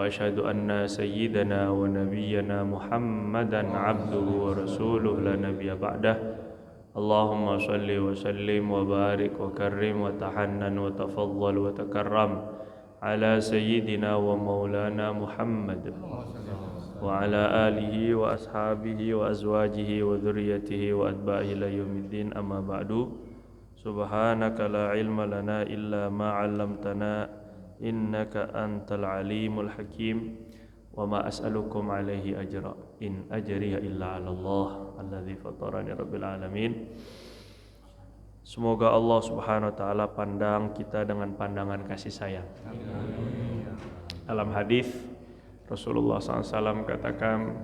وأشهد أن سيدنا ونبينا محمدا عبده ورسوله لا نبي بعده اللهم صل وسلم وبارك وكرم وتحنن وتفضل وتكرم على سيدنا ومولانا محمد وعلى آله وأصحابه وأزواجه وذريته وأتباعه إلى يوم الدين أما بعد سبحانك لا علم لنا إلا ما علمتنا إنك أنت العليم الحكيم وما أسألكم عليه أجرا إن أجري إلا على الله الذي فطرني رب العالمين. Semoga Allah Subhanahu wa taala pandang kita dengan pandangan kasih sayang. Dalam hadis Rasulullah SAW katakan,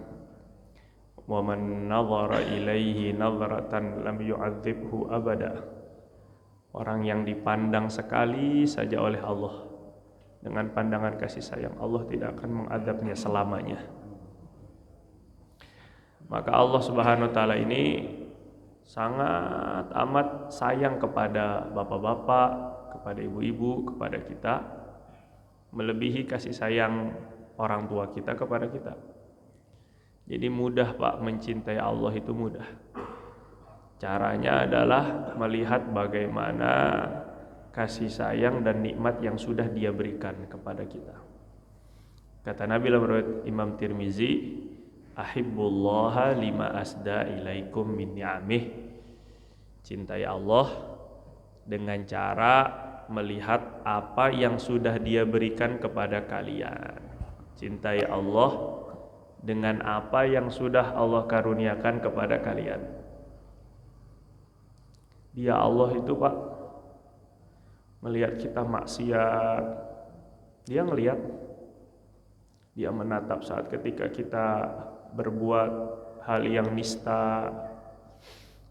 "Wa man nadhara ilaihi nadhratan lam yu'adzibhu abada." Orang yang dipandang sekali saja oleh Allah dengan pandangan kasih sayang, Allah tidak akan mengadabnya selamanya. Maka Allah Subhanahu wa taala ini sangat amat sayang kepada bapak-bapak, kepada ibu-ibu, kepada kita, melebihi kasih sayang orang tua kita kepada kita. Jadi mudah Pak, mencintai Allah itu mudah. Caranya adalah melihat bagaimana kasih sayang dan nikmat yang sudah Dia berikan kepada kita. Kata Nabi dalam riwayat Imam Tirmizi, "Ahibbullaha lima asda ilaikum min ni'amih." Cintai Allah dengan cara melihat apa yang sudah Dia berikan kepada kalian. Cintai Allah dengan apa yang sudah Allah karuniakan kepada kalian. Dia Allah itu Pak melihat kita maksiat, Dia ngelihat, Dia menatap saat ketika kita berbuat hal yang nista.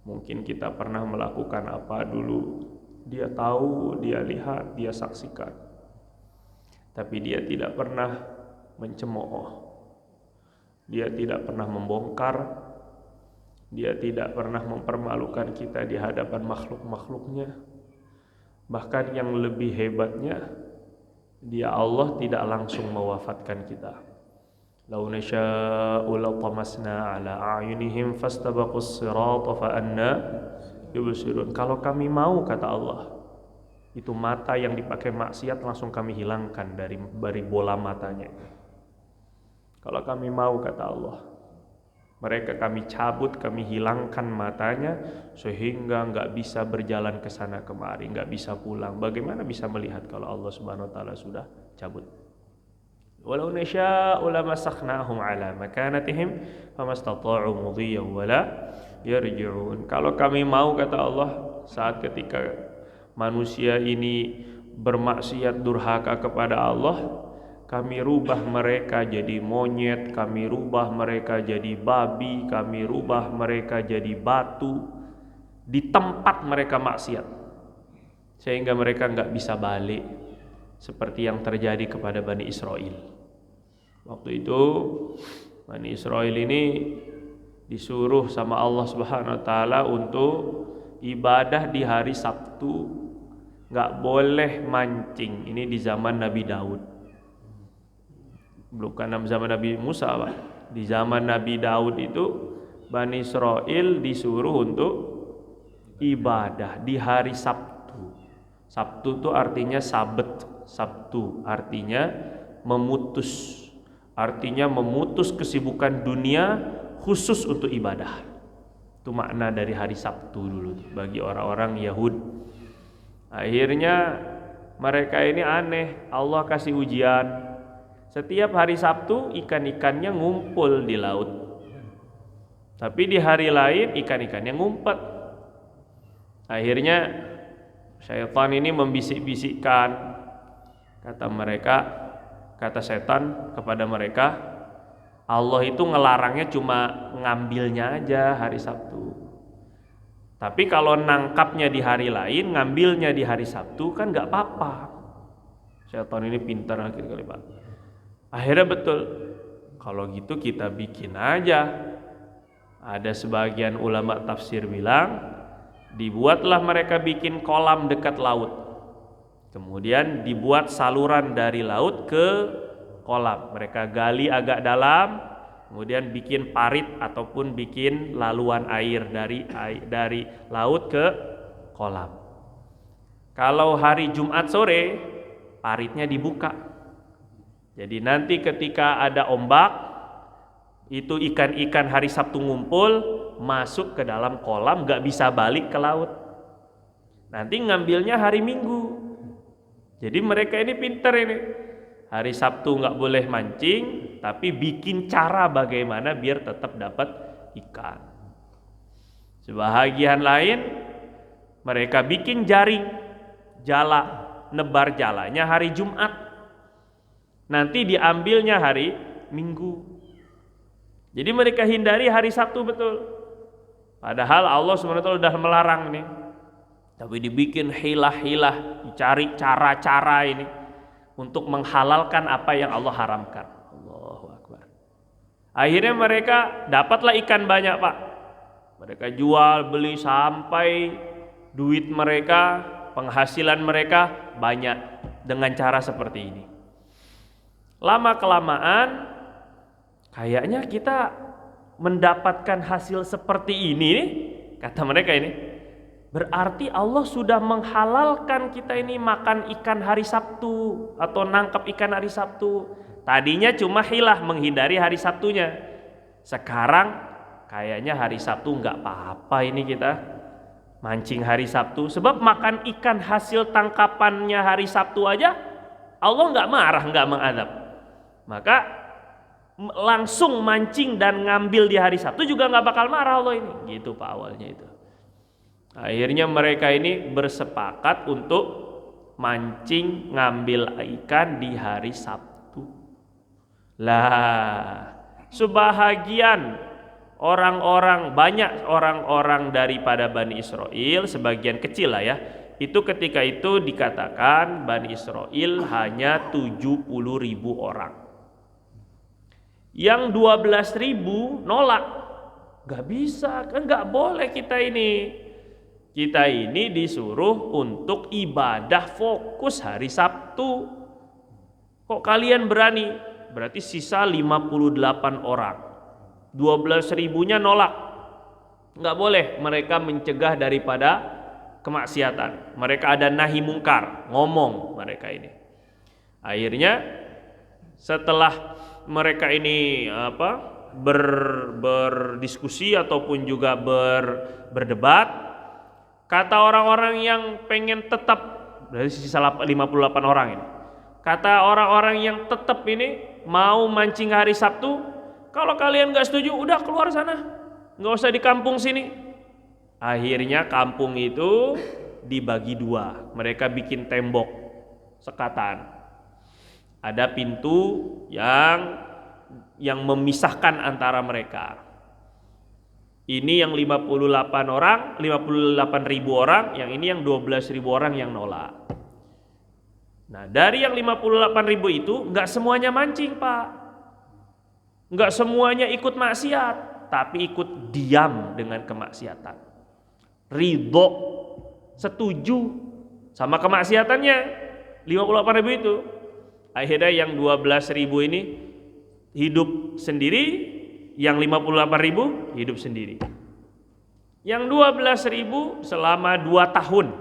Mungkin kita pernah melakukan apa dulu, Dia tahu, Dia lihat, Dia saksikan. Tapi Dia tidak pernah mencemooh, Dia tidak pernah membongkar, Dia tidak pernah mempermalukan kita di hadapan makhluk-makhluknya. Bahkan yang lebih hebatnya, Dia Allah tidak langsung mewafatkan kita. Lau nasha'u latamasna ala a'yunihim fastabaqus sirata fa anna yubsirun. Kalau kami mau, kata Allah, itu mata yang dipakai maksiat langsung kami hilangkan dari bola matanya. Kalau kami mau, kata Allah, mereka kami cabut, kami hilangkan matanya sehingga enggak bisa berjalan ke sana kemari, enggak bisa pulang. Bagaimana bisa melihat kalau Allah Subhanahu wa taala sudah cabut? Walau nasya'u lamasakhnaahum ala makanatihim famastata'u mudhiyan wala yarji'un. Kalau kami mau, kata Allah, saat ketika manusia ini bermaksiat durhaka kepada Allah, kami rubah mereka jadi monyet, kami rubah mereka jadi babi, kami rubah mereka jadi batu di tempat mereka maksiat, sehingga mereka enggak bisa balik, seperti yang terjadi kepada Bani Israel. Waktu itu Bani Israel ini disuruh sama Allah Subhanahu wa taala untuk ibadah di hari Sabtu, enggak boleh mancing. Ini di zaman Nabi Daud. Bukan zaman Nabi Musa, Pak. Di zaman Nabi Daud itu Bani Israel disuruh untuk ibadah di hari Sabtu. Sabtu itu artinya sabat. Sabtu artinya memutus. Artinya memutus kesibukan dunia khusus untuk ibadah. Itu makna dari hari Sabtu dulu bagi orang-orang Yahud. Akhirnya mereka ini aneh, Allah kasih ujian. Setiap hari Sabtu ikan-ikannya ngumpul di laut. Tapi di hari lain ikan-ikannya ngumpet. Akhirnya syaitan ini membisik-bisikkan. Kata setan kepada mereka, Allah itu ngelarangnya cuma ngambilnya aja hari Sabtu. Tapi kalau nangkapnya di hari lain, ngambilnya di hari Sabtu kan gak apa-apa. Syaitan ini pintar akhir-kali Pak. Akhirnya betul, kalau gitu kita bikin aja. Ada sebagian ulama tafsir bilang, dibuatlah mereka bikin kolam dekat laut. Kemudian dibuat saluran dari laut ke kolam. Mereka gali agak dalam, kemudian bikin parit ataupun bikin laluan air dari laut ke kolam. Kalau hari Jumat sore, paritnya dibuka. Jadi nanti ketika ada ombak, itu ikan-ikan hari Sabtu ngumpul, masuk ke dalam kolam, gak bisa balik ke laut. Nanti ngambilnya hari Minggu. Jadi mereka ini pinter ini. Hari Sabtu nggak boleh mancing, tapi bikin cara bagaimana biar tetap dapat ikan. Sebahagian lain mereka bikin jaring, jala, nebar jalanya hari Jumat. Nanti diambilnya hari Minggu. Jadi mereka hindari hari Sabtu betul. Padahal Allah SWT sudah melarang nih. Tapi dibikin hilah-hilah, dicari cara-cara ini untuk menghalalkan apa yang Allah haramkan. Allahu Akbar. Akhirnya mereka dapatlah ikan banyak, Pak. Mereka jual beli sampai duit mereka, penghasilan mereka banyak dengan cara seperti ini. Lama kelamaan kayaknya kita mendapatkan hasil seperti ini nih, kata mereka ini. Berarti Allah sudah menghalalkan kita ini makan ikan hari Sabtu atau nangkap ikan hari Sabtu. Tadinya cuma hilah menghindari hari Sabtunya. Sekarang kayaknya hari Sabtu nggak apa-apa ini kita mancing hari Sabtu. Sebab makan ikan hasil tangkapannya hari Sabtu aja Allah nggak marah, nggak mengadab. Maka langsung mancing dan ngambil di hari Sabtu juga nggak bakal marah Allah ini. Gitu Pak awalnya itu. Akhirnya mereka ini bersepakat untuk mancing ngambil ikan di hari Sabtu. Lah, sebahagian orang-orang, banyak orang-orang daripada Bani Israel, sebagian kecil lah ya, itu ketika itu dikatakan Bani Israel hanya 70.000 orang. Yang 12.000 nolak. Gak bisa, kan gak boleh kita ini. Kita ini disuruh untuk ibadah fokus hari Sabtu. Kok kalian berani? Berarti sisa 58 orang. 12.000-nya nolak. Nggak boleh mereka mencegah daripada kemaksiatan. Mereka ada nahi mungkar, ngomong mereka ini. Akhirnya setelah mereka ini berdiskusi ataupun juga berdebat, kata orang-orang yang pengen tetap dari sisa 58 orang ini, kata orang-orang yang tetap ini mau mancing hari Sabtu, kalau kalian gak setuju udah keluar sana, gak usah di kampung sini. Akhirnya kampung itu dibagi dua. Mereka bikin tembok sekatan, ada pintu yang memisahkan antara mereka. Ini yang 58 orang, 58.000 orang, yang ini yang 12.000 orang yang nolak. Nah, dari yang 58.000 itu nggak semuanya mancing, Pak. Nggak semuanya ikut maksiat, tapi ikut diam dengan kemaksiatan. Ridho, setuju sama kemaksiatannya 58.000 itu. Akhirnya yang 12.000 ini hidup sendiri, yang 58.000 hidup sendiri. Yang 12.000 selama 2 tahun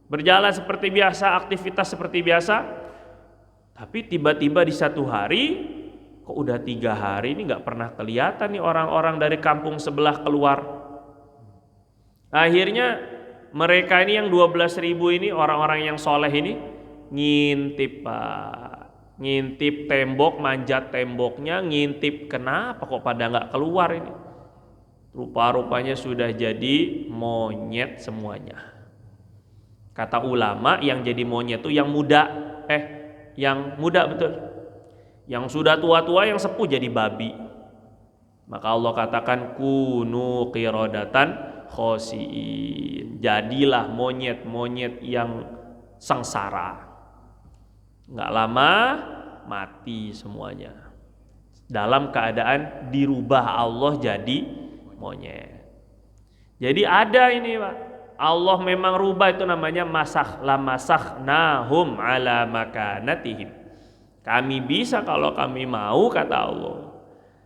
berjalan seperti biasa, aktivitas seperti biasa. Tapi tiba-tiba di satu hari, kok udah 3 hari ini gak pernah kelihatan nih orang-orang dari kampung sebelah keluar. Akhirnya mereka ini yang 12.000 ini, orang-orang yang soleh ini ngintip, Pak. Ngintip tembok, manjat temboknya, ngintip kenapa kok pada nggak keluar ini. Rupa-rupanya sudah jadi monyet semuanya. Kata ulama yang jadi monyet itu yang muda, yang muda betul. Yang sudah tua-tua, yang sepuh jadi babi. Maka Allah katakan kunu qiradatan khosiin. Jadilah monyet-monyet yang sengsara. Nggak lama mati semuanya. Dalam keadaan dirubah Allah jadi monyet. Jadi ada ini, Pak. Allah memang rubah, itu namanya masakh, la masakhnahum ala makanatihim. Kami bisa kalau kami mau, kata Allah.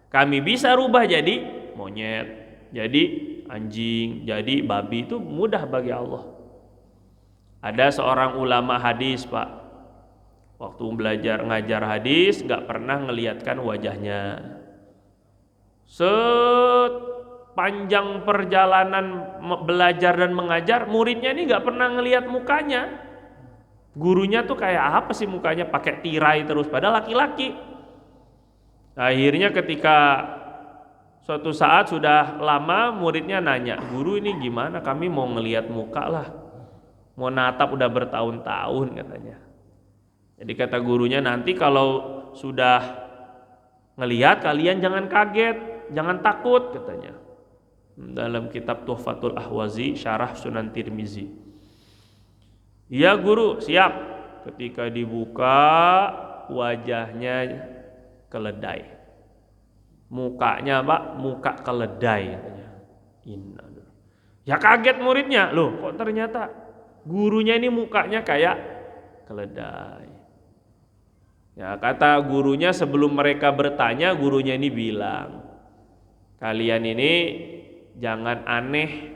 Kami bisa rubah jadi monyet, jadi anjing, jadi babi, itu mudah bagi Allah. Ada seorang ulama hadis, Pak, waktu belajar ngajar hadis gak pernah ngelihatkan wajahnya. Sepanjang perjalanan belajar dan mengajar, muridnya ini gak pernah ngelihat mukanya. Gurunya tuh kayak apa sih mukanya, pakai tirai terus, padahal laki-laki. Akhirnya ketika suatu saat sudah lama, muridnya nanya, guru ini gimana, kami mau ngelihat muka lah, mau natap udah bertahun-tahun katanya. Jadi kata gurunya, nanti kalau sudah ngelihat kalian jangan kaget, jangan takut katanya. Dalam kitab Tuhfatul Ahwazi syarah Sunan Tirmizi. Iya guru, siap. Ketika dibuka, wajahnya keledai. Mukanya Pak, muka keledai katanya. Ya kaget muridnya, loh kok ternyata gurunya ini mukanya kayak keledai. Ya kata gurunya, sebelum mereka bertanya, gurunya ini bilang, kalian ini jangan aneh,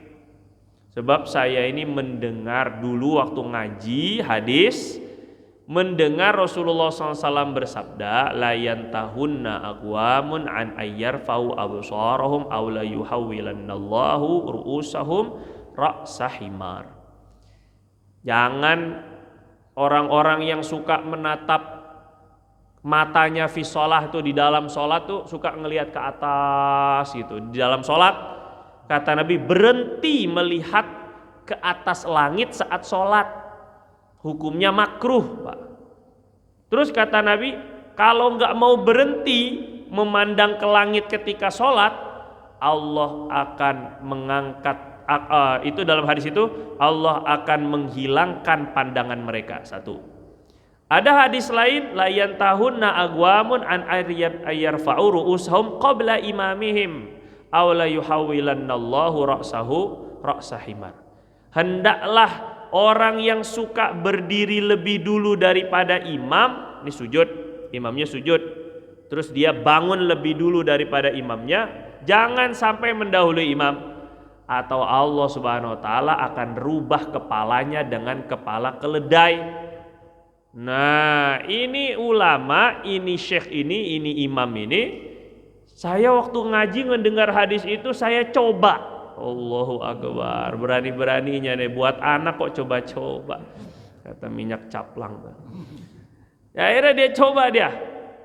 sebab saya ini mendengar dulu waktu ngaji hadis, mendengar Rasulullah SAW bersabda, la yantahunna aqwamun an ayyarfau absarahum aw la yuhawwilannallahu ru'usahum ra'sa himar. Jangan orang-orang yang suka menatap matanya fi sholah tuh, di dalam sholat tuh suka ngelihat ke atas gitu. Di dalam sholat kata Nabi, berhenti melihat ke atas langit saat sholat, hukumnya makruh Pak. Terus kata Nabi, kalau nggak mau berhenti memandang ke langit ketika sholat, Allah akan mengangkat, itu dalam hadis itu, Allah akan menghilangkan pandangan mereka. Satu. Ada hadis lain, la yantahunna aqwamun an ayyarfa'u ru'ushum qabla imamihim aw la yuhawwilannallahu ra'sahu ra'sa himar. Hendaklah orang yang suka berdiri lebih dulu daripada imam, ini sujud, imamnya sujud, terus dia bangun lebih dulu daripada imamnya, jangan sampai mendahului imam, atau Allah Subhanahu wa taala akan rubah kepalanya dengan kepala keledai. Nah ini ulama, ini syekh ini imam ini, saya waktu ngaji mendengar hadis itu saya coba, Allahu Akbar, berani-beraninya nih buat anak kok coba-coba, kata minyak caplang. Ya, akhirnya dia coba, dia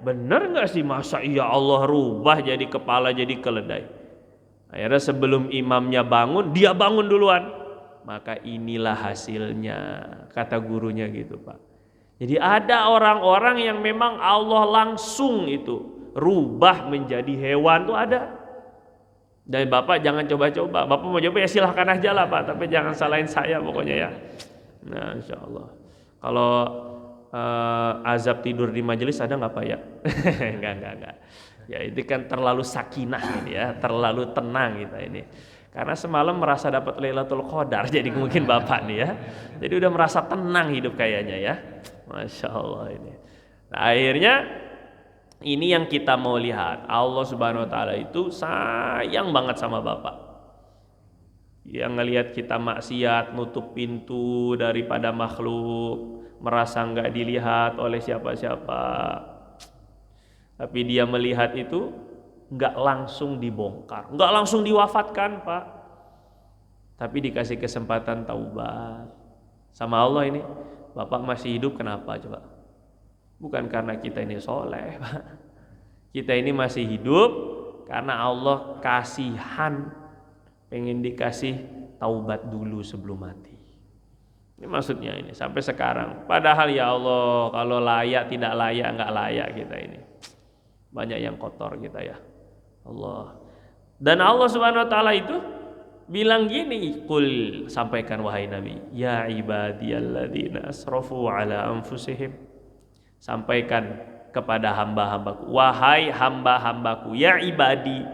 bener nggak sih, masa iya Allah rubah jadi kepala jadi keledai. Akhirnya sebelum imamnya bangun, dia bangun duluan, maka inilah hasilnya, kata gurunya gitu Pak. Jadi ada orang-orang yang memang Allah langsung itu rubah menjadi hewan tuh ada. Dan Bapak jangan coba-coba. Bapak mau coba ya silahkan aja lah Pak, tapi jangan salahin saya pokoknya ya. Nah insya Allah. Kalau azab tidur di majelis ada nggak Pak ya? Enggak. Ya itu kan terlalu sakinah ini ya, terlalu tenang kita ini. Karena semalam merasa dapat Lailatul Qadar, jadi mungkin Bapak nih ya. Jadi udah merasa tenang hidup kayaknya ya. Masya Allah ini. Nah, akhirnya ini yang kita mau lihat. Allah Subhanahu Wa Taala itu sayang banget sama Bapak. Yang ngelihat kita maksiat, nutup pintu daripada makhluk, merasa nggak dilihat oleh siapa-siapa. Tapi Dia melihat itu nggak langsung dibongkar, nggak langsung diwafatkan Pak. Tapi dikasih kesempatan taubat sama Allah ini. Bapak masih hidup kenapa coba? Bukan karena kita ini soleh Pak. Kita ini masih hidup karena Allah kasihan, pengen dikasih taubat dulu sebelum mati. Ini maksudnya ini sampai sekarang. Padahal ya Allah, kalau layak tidak layak, nggak layak kita ini. Banyak yang kotor kita ya Allah. Dan Allah Subhanahu Wa Taala itu bilang gini, qul, sampaikan wahai Nabi, ya ibadiyalladzina asrafu ala anfusihim, sampaikan kepada hamba-hambaku, wahai hamba-hambaku, ya ibadi,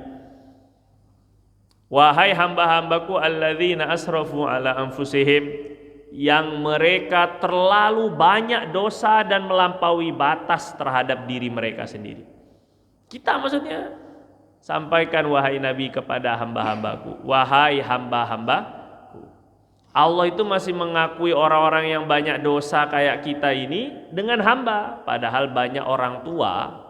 wahai hamba-hambaku alladzina asrafu ala anfusihim, yang mereka terlalu banyak dosa dan melampaui batas terhadap diri mereka sendiri. Kita maksudnya sampaikan wahai Nabi kepada hamba-hambaku, wahai hamba-hambaku. Allah itu masih mengakui orang-orang yang banyak dosa kayak kita ini dengan hamba. Padahal banyak orang tua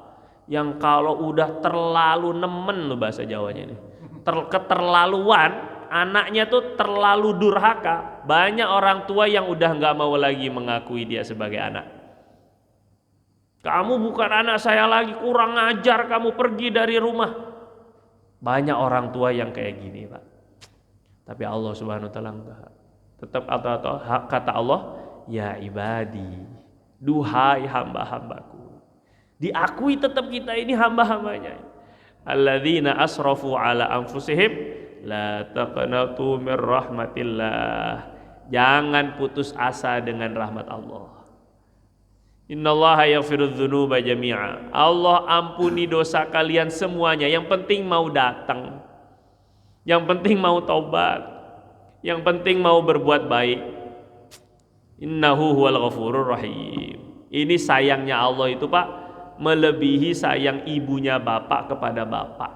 yang kalau udah terlalu nemen loh bahasa Jawanya ini, keterlaluan, anaknya tuh terlalu durhaka. Banyak orang tua yang udah gak mau lagi mengakui dia sebagai anak. Kamu bukan anak saya lagi, kurang ajar, kamu pergi dari rumah. Banyak orang tua yang kayak gini, Pak. Tapi Allah Subhanahu wa taala enggak. Tetap kata Allah, ya ibadi, duhai hamba-hambaku. Diakui tetap kita ini hamba-hambanya. Alladzina asrafu ala anfusihim la taqnatu mir rahmatillah. Jangan putus asa dengan rahmat Allah. Innallaha yaghfirudz dzunuba jami'a. Allah ampuni dosa kalian semuanya. Yang penting mau datang. Yang penting mau taubat. Yang penting mau berbuat baik. Innahu huwal ghafurur rahim. Ini sayangnya Allah itu, Pak, melebihi sayang ibunya bapak kepada bapak.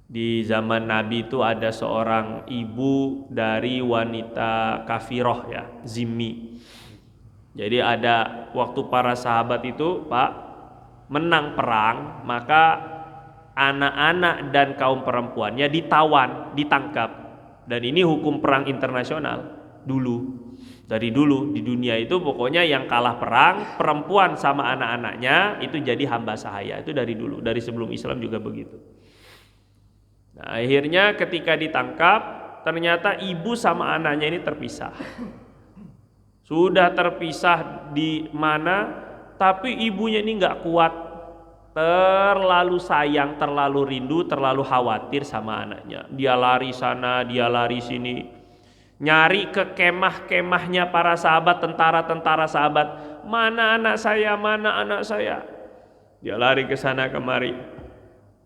Di zaman Nabi itu ada seorang ibu dari wanita kafiroh ya, zimmi. Jadi ada waktu para sahabat itu, Pak, menang perang, maka anak-anak dan kaum perempuannya ditawan, ditangkap. Dan ini hukum perang internasional dulu. Dari dulu di dunia itu pokoknya yang kalah perang, perempuan sama anak-anaknya itu jadi hamba sahaya. Itu dari dulu, dari sebelum Islam juga begitu. Nah, akhirnya ketika ditangkap, ternyata ibu sama anaknya ini terpisah. Sudah terpisah di mana, tapi ibunya ini nggak kuat, terlalu sayang, terlalu rindu, terlalu khawatir sama anaknya. Dia lari sana, dia lari sini, nyari ke kemah-kemahnya para sahabat, tentara-tentara sahabat. Mana anak saya, mana anak saya? Dia lari ke sana kemari.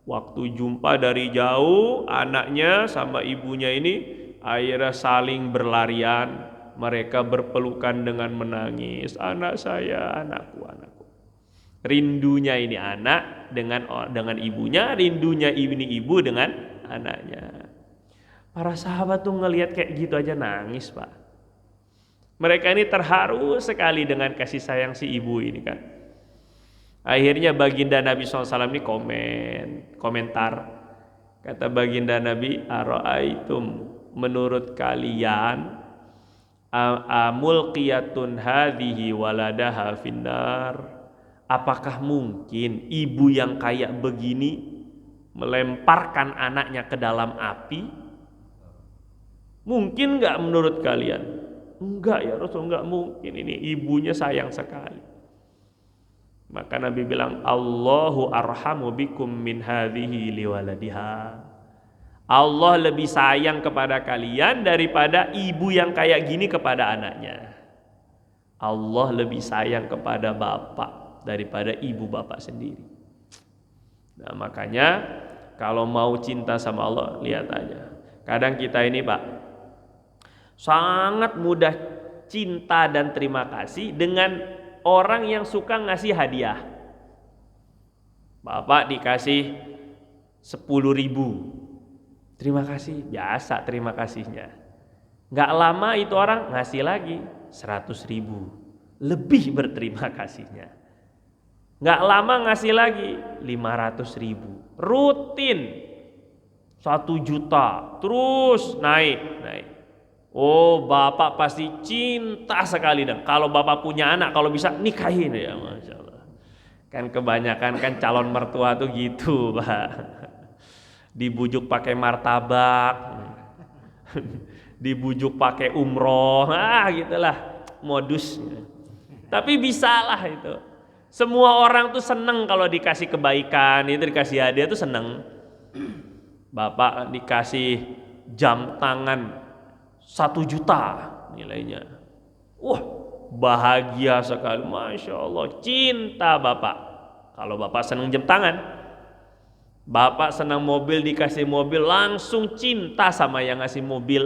Waktu jumpa dari jauh, anaknya sama ibunya ini akhirnya saling berlarian. Mereka berpelukan dengan menangis. Anak saya, anakku, anakku. Rindunya ini anak dengan ibunya, rindunya ini ibu dengan anaknya. Para sahabat tuh ngelihat kayak gitu aja nangis, Pak. Mereka ini terharu sekali dengan kasih sayang si ibu ini kan. Akhirnya baginda Nabi SAW ini komentar. Kata baginda Nabi, ara'aitum, menurut kalian mulqiyatun hadhihi waladaha finnar, apakah mungkin ibu yang kayak begini melemparkan anaknya ke dalam api? Mungkin enggak menurut kalian? Enggak ya Rasul, enggak mungkin, ini ibunya sayang sekali. Maka Nabi bilang, Allahu arhamu bikum min hadhihi liwaladiha. Allah lebih sayang kepada kalian daripada ibu yang kayak gini kepada anaknya. Allah lebih sayang kepada bapak daripada ibu bapak sendiri. Nah, makanya kalau mau cinta sama Allah, lihat aja. Kadang kita ini, Pak, sangat mudah cinta dan terima kasih dengan orang yang suka ngasih hadiah. Bapak dikasih 10.000, terima kasih, biasa terima kasihnya. Gak lama itu orang ngasih lagi 100.000, lebih berterima kasihnya. Gak lama ngasih lagi 500.000, rutin 1 juta, terus naik. Oh, bapak pasti cinta sekali, dan kalau bapak punya anak, kalau bisa nikahin ya, Masya Allah. Kan kebanyakan kan calon mertua tuh gitu, Pak. Dibujuk pakai martabak, dibujuk pakai umroh, gitulah modusnya. Tapi bisalah itu. Semua orang tuh seneng kalau dikasih kebaikan, itu dikasih hadiah tuh seneng. Bapak dikasih jam tangan 1 juta nilainya. Wah, bahagia sekali, Masya Allah, cinta bapak. Kalau bapak seneng jam tangan, bapak senang mobil, dikasih mobil langsung cinta sama yang ngasih mobil.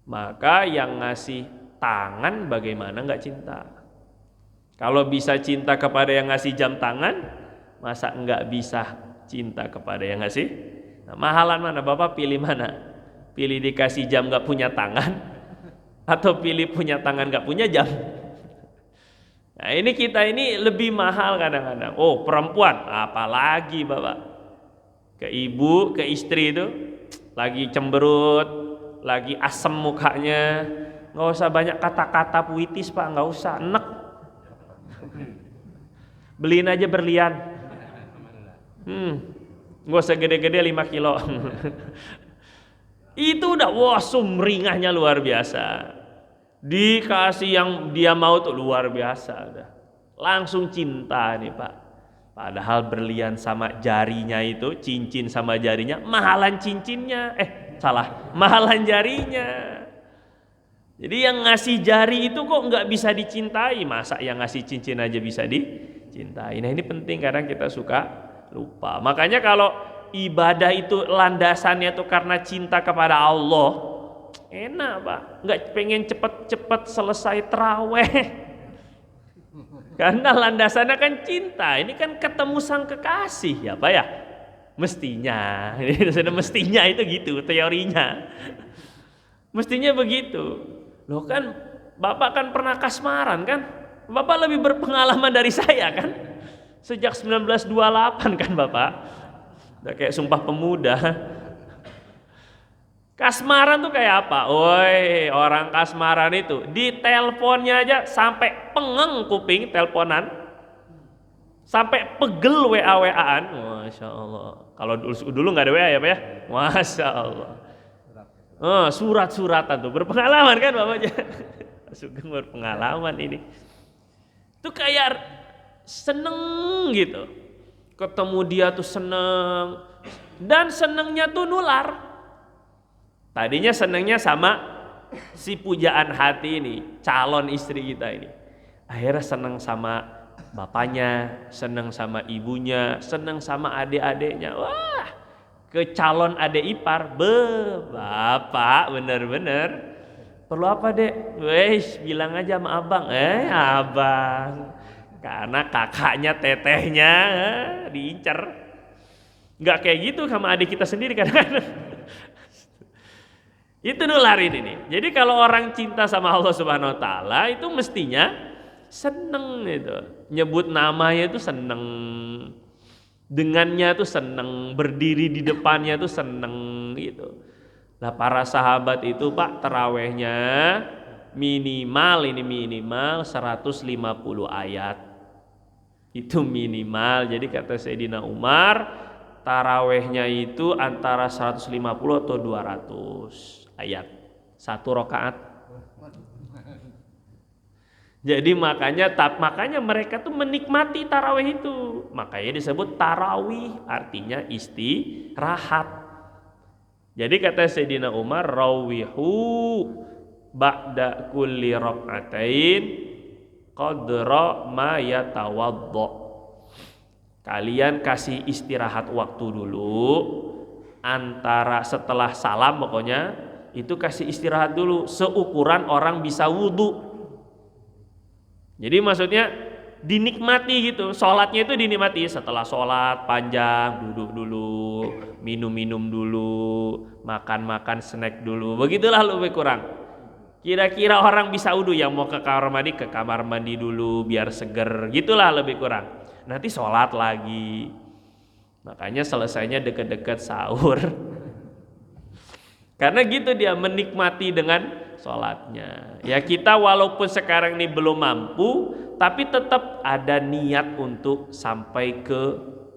Maka yang ngasih tangan bagaimana nggak cinta? Kalau bisa cinta kepada yang ngasih jam tangan, masa nggak bisa cinta kepada yang ngasih? Nah, mahalan mana? Bapak pilih mana? Pilih dikasih jam nggak punya tangan, atau pilih punya tangan nggak punya jam? Nah ini kita ini lebih mahal kadang-kadang. Oh perempuan, apalagi Bapak, ke ibu, ke istri itu lagi cemberut, lagi asem mukanya, nggak usah banyak kata-kata puitis Pak, nggak usah, enek. Beliin aja berlian, nggak usah gede-gede 5 kilo. Itu udah wah sumringahnya luar biasa. Dikasih yang dia mau tuh luar biasa udah. Langsung cinta nih Pak. Padahal berlian sama jarinya itu, cincin sama jarinya, mahalan cincinnya. Mahalan jarinya. Jadi yang ngasih jari itu kok nggak bisa dicintai, masa yang ngasih cincin aja bisa dicintai. Nah ini penting, kadang kita suka lupa. Makanya kalau ibadah itu landasannya tuh karena cinta kepada Allah, enak Pak, nggak pengen cepet-cepet selesai terawih. Karena landasannya kan cinta, ini kan ketemu sang kekasih ya Pak ya. Mestinya, mestinya itu gitu teorinya. Mestinya begitu. Loh kan Bapak kan pernah kasmaran kan? Bapak lebih berpengalaman dari saya kan? Sejak 1928 kan Bapak. Udah kayak Sumpah Pemuda. Kasmaran tuh kayak apa? Woi, orang kasmaran itu di teleponnya aja sampai pengeng kuping teleponan, sampai pegel WA-WA-an. Masya Allah. Kalau dulu nggak ada WA ya Pak ya? Masya Allah. Surat-suratan tuh, berpengalaman kan Bapaknya? Sugeng berpengalaman ini. Itu kayak seneng gitu. Ketemu dia tuh seneng, dan senengnya tuh nular. Tadinya senengnya sama si pujaan hati ini, calon istri kita ini. Akhirnya seneng sama bapaknya, seneng sama ibunya, seneng sama adik-adiknya. Wah, ke calon adik ipar, bapak bener-bener. Perlu apa dek? Wes bilang aja sama abang. Abang. Karena kakaknya, tetehnya diincer. Nggak kayak gitu sama adik kita sendiri kadang-kadang. Itu nularin ini. Jadi kalau orang cinta sama Allah Subhanahu wa taala itu mestinya seneng itu. Nyebut namanya itu seneng. Dengannya tuh seneng, berdiri di depannya tuh seneng gitu. Lah para sahabat itu Pak terawihnya minimal 150 ayat. Itu minimal. Jadi kata Sayyidina Umar, tarawihnya itu antara 150 atau 200 ayat satu rakaat. Jadi makanya mereka tuh menikmati tarawih itu. Makanya disebut tarawih, artinya istirahat. Jadi kata Sayyidina Umar, rawihu ba'da kulli rak'atain qadra ma yatawaddo. Kalian kasih istirahat waktu dulu, antara setelah salam pokoknya itu kasih istirahat dulu seukuran orang bisa wudu. Jadi maksudnya dinikmati gitu, sholatnya itu dinikmati. Setelah sholat panjang duduk dulu, minum-minum dulu, makan-makan snack dulu, begitulah lebih kurang. Kira-kira orang bisa wudu yang mau ke kamar mandi dulu biar seger, gitulah lebih kurang. Nanti sholat lagi. Makanya selesainya deket-deket sahur. Karena gitu dia menikmati dengan sholatnya. Ya kita walaupun sekarang ini belum mampu, tapi tetap ada niat untuk sampai ke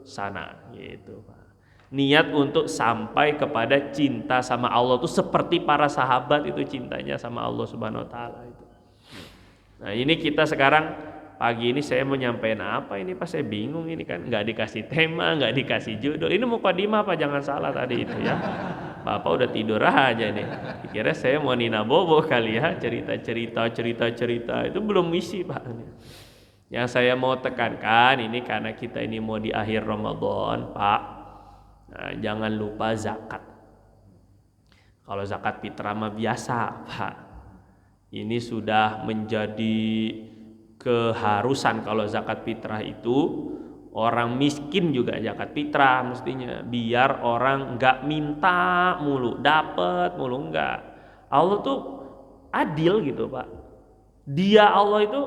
sana gitu. Niat untuk sampai kepada cinta sama Allah itu seperti para sahabat itu cintanya sama Allah Subhanahu wa taala itu. Nah, ini kita sekarang pagi ini saya mau nyampein apa ini Pak, saya bingung ini kan, nggak dikasih tema, nggak dikasih judul. Ini mukadimah Pak, jangan salah tadi itu ya. Bapak udah tidur aja nih. Kira saya mau Nina Bobo kali ya, cerita itu belum misi Pak. Yang saya mau tekankan ini karena kita ini mau di akhir Ramadan Pak. Nah, jangan lupa zakat. Kalau zakat fitrah mah biasa, Pak. Ini sudah menjadi keharusan kalau zakat fitrah itu. Orang miskin juga zakat fitrah mestinya, biar orang nggak minta mulu, dapat mulu, enggak. Allah tuh adil gitu, Pak. Dia Allah itu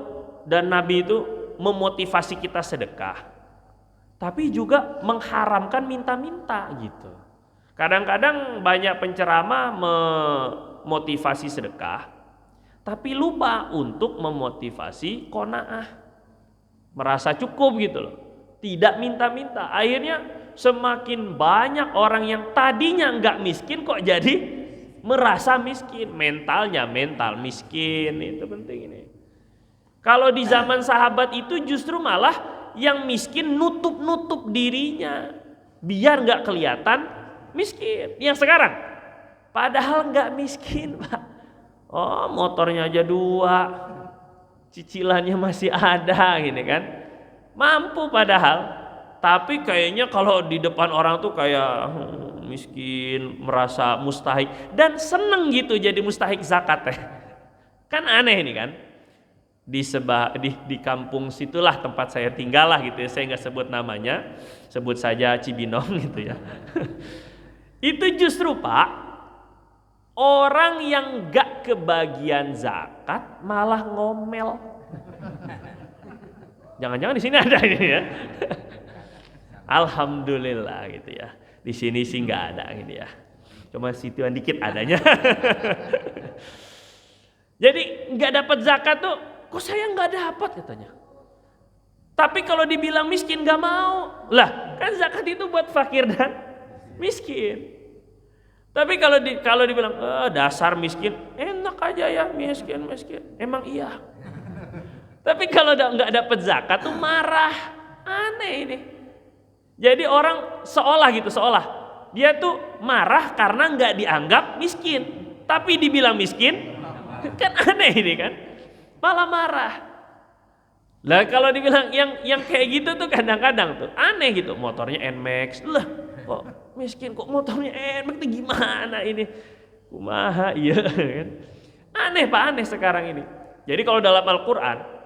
dan Nabi itu memotivasi kita sedekah, tapi juga mengharamkan minta-minta gitu. Kadang-kadang banyak penceramah memotivasi sedekah, tapi lupa untuk memotivasi qanaah, merasa cukup gitu loh. Tidak minta-minta. Akhirnya semakin banyak orang yang tadinya nggak miskin kok jadi merasa miskin. Mentalnya mental miskin, itu penting ini. Kalau di zaman sahabat itu justru malah yang miskin nutup-nutup dirinya biar nggak kelihatan miskin. Yang sekarang padahal nggak miskin, Pak. Oh, motornya aja 2, cicilannya masih ada gini kan. Mampu padahal, tapi kayaknya kalau di depan orang tuh kayak miskin, merasa mustahik dan seneng gitu jadi mustahik zakat teh. Kan aneh ini kan. Di kampung situlah tempat saya tinggal lah gitu ya. Saya nggak sebut namanya, sebut saja Cibinong gitu ya. Itu justru, Pak, orang yang nggak kebagian zakat malah ngomel. Jangan-jangan di sini ada ini ya. Alhamdulillah gitu ya. Di sini sih nggak ada gitu ya. Cuma situan dikit adanya. Jadi nggak dapat zakat tuh, kok saya nggak dapat katanya. Tapi kalau dibilang miskin nggak mau. Lah, kan zakat itu buat fakir dan miskin. Tapi kalau dibilang dasar miskin, enak aja ya miskin. Emang iya. Tapi kalau nggak dapat zakat tuh marah, aneh ini. Jadi orang seolah dia tuh marah karena nggak dianggap miskin, tapi dibilang miskin, kan aneh ini kan, malah marah. Lah kalau dibilang yang kayak gitu tuh kadang-kadang tuh aneh gitu, motornya Nmax, lah kok miskin kok motornya Nmax tuh gimana ini, kumaha iya kan, aneh Pak, aneh sekarang ini. Jadi kalau dalam Al-Quran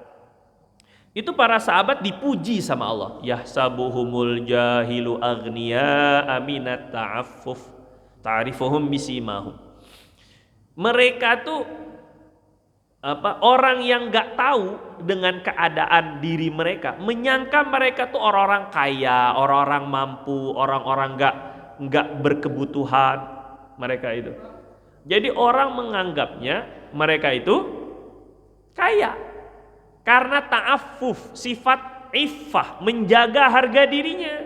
itu para sahabat dipuji sama Allah. Yahsabuhumul jahilu aghniya aminat ta'affuf ta'rifuhum bisimahum. Mereka tuh orang yang nggak tahu dengan keadaan diri mereka, menyangka mereka tuh orang-orang kaya, orang-orang mampu, orang-orang nggak berkebutuhan mereka itu. Jadi orang menganggapnya mereka itu kaya. Karena ta'affuf, sifat iffah, menjaga harga dirinya,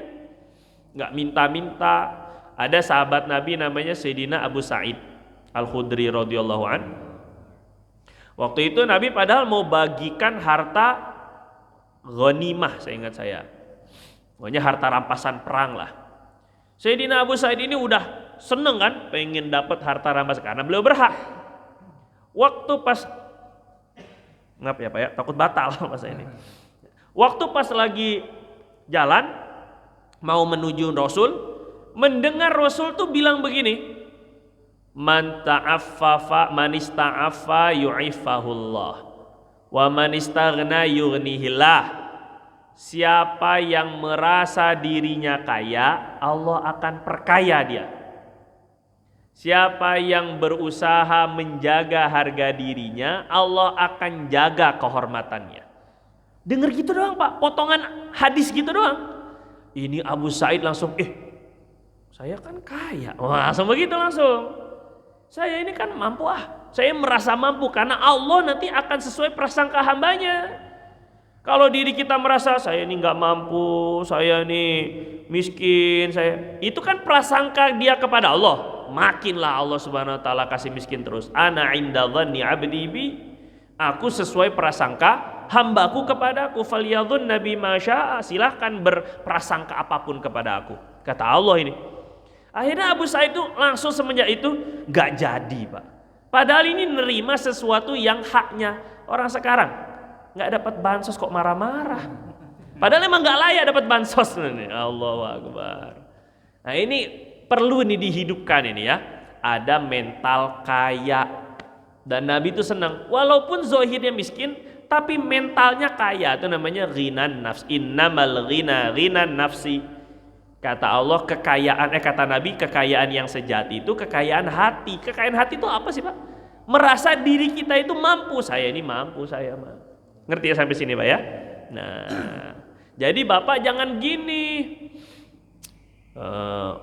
nggak minta-minta. Ada sahabat Nabi namanya Sayyidina Abu Sa'id Al-Khudri radhiyallahu an. Waktu itu Nabi padahal mau bagikan harta ghanimah, saya ingat saya. Pokoknya harta rampasan perang lah. Sayyidina Abu Sa'id ini udah seneng kan, pengen dapat harta rampasan karena beliau berhak. Waktu pas ngap ya Pak ya, takut batal masa ini. Waktu pas lagi jalan mau menuju Rasul, mendengar Rasul tuh bilang begini, man ta'affafa man ista'affa yu'ifahullah wa man istaghna yughnihillah. Siapa yang merasa dirinya kaya, Allah akan perkaya dia. Siapa yang berusaha menjaga harga dirinya, Allah akan jaga kehormatannya. Dengar gitu doang Pak, potongan hadis gitu doang. Ini Abu Sa'id langsung, saya kan kaya. Wah, langsung begitu langsung. Saya ini kan mampu saya merasa mampu karena Allah nanti akan sesuai prasangka hambanya. Kalau diri kita merasa saya ini nggak mampu, saya ini miskin, itu kan prasangka dia kepada Allah. Makinlah Allah Subhanahu wa taala kasih miskin terus. Ana inda dhanni 'abdi bi. Aku sesuai prasangka hambaku kepadaku. Falyadhun nabi masya'a. Silahkan berprasangka apapun kepada aku. Kata Allah ini. Akhirnya Abu Sa'id itu langsung semenjak itu gak jadi Pak. Padahal ini nerima sesuatu yang haknya. Orang sekarang gak dapat bansos kok marah-marah. Padahal emang gak layak dapat bansos nih. Allahu Akbar. Nah ini perlu nih dihidupkan ini ya. ada mental kaya. Dan Nabi itu senang, walaupun zohirnya miskin, tapi mentalnya kaya. Itu namanya ghinan nafs. Innamal ghina ghinan nafsi. Kata Allah kata Nabi, kekayaan yang sejati itu kekayaan hati. Kekayaan hati itu apa sih Pak? Merasa diri kita itu mampu. Saya ini mampu, saya mampu. Ngerti ya sampai sini Pak ya? Nah, jadi Bapak jangan gini.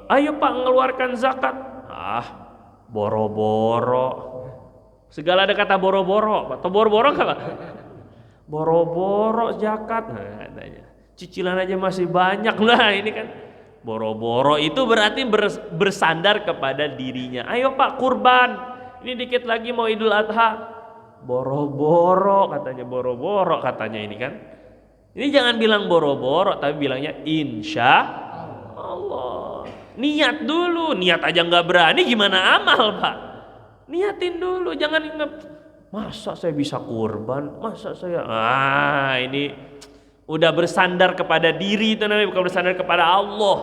Ayo Pak mengeluarkan zakat. Boro-boro. Segala ada kata boro-boro. Atau boro-boro nggak Pak? Boro-boro zakat. Nah, katanya. Cicilan aja masih banyak. Nah ini kan boro-boro itu berarti bersandar kepada dirinya. Ayo Pak kurban. Ini dikit lagi mau Idul Adha. Boro-boro katanya ini kan. Ini jangan bilang boro-boro tapi bilangnya insya Allah. Niat dulu, niat aja nggak berani gimana amal Pak? Niatin dulu, jangan ingat masa saya bisa kurban, masa saya ini udah bersandar kepada diri itu namanya, bukan bersandar kepada Allah.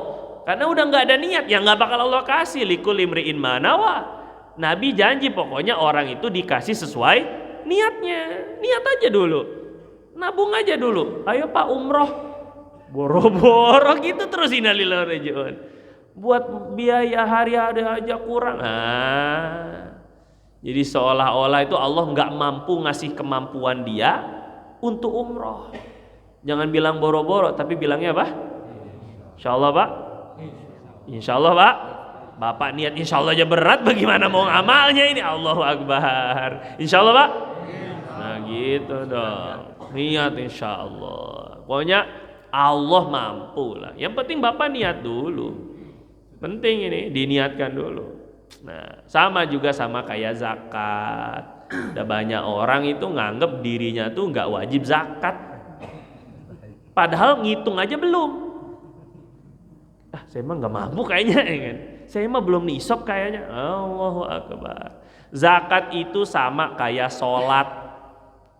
Karena udah nggak ada niat, ya nggak bakal Allah kasih. Likul imri'in manawa. Nabi janji pokoknya orang itu dikasih sesuai niatnya. Niat aja dulu, nabung aja dulu. Ayo Pak umroh, boro-boro gitu terus innalillahi wa inna ilaihi raji'un. Buat biaya hari-hari aja kurang. Jadi seolah-olah itu Allah nggak mampu ngasih kemampuan dia untuk umroh. Jangan bilang boro-boro, tapi bilangnya apa? Insya Allah Pak. Insya Allah Pak. Bapak niat insya Allah aja berat, bagaimana mau amalnya ini? Allahu Akbar. Insya Allah Pak. Nah gitu dong. Niat insya Allah. Pokoknya Allah mampu lah. Yang penting Bapak niat dulu. Penting ini diniatkan dulu. Nah sama juga sama kayak zakat. Ada banyak orang itu nganggep dirinya tuh nggak wajib zakat. Padahal ngitung aja belum. Saya mah nggak mampu kayaknya, kan? Saya mah belum nisab kayaknya. Allahu Akbar. Zakat itu sama kayak sholat,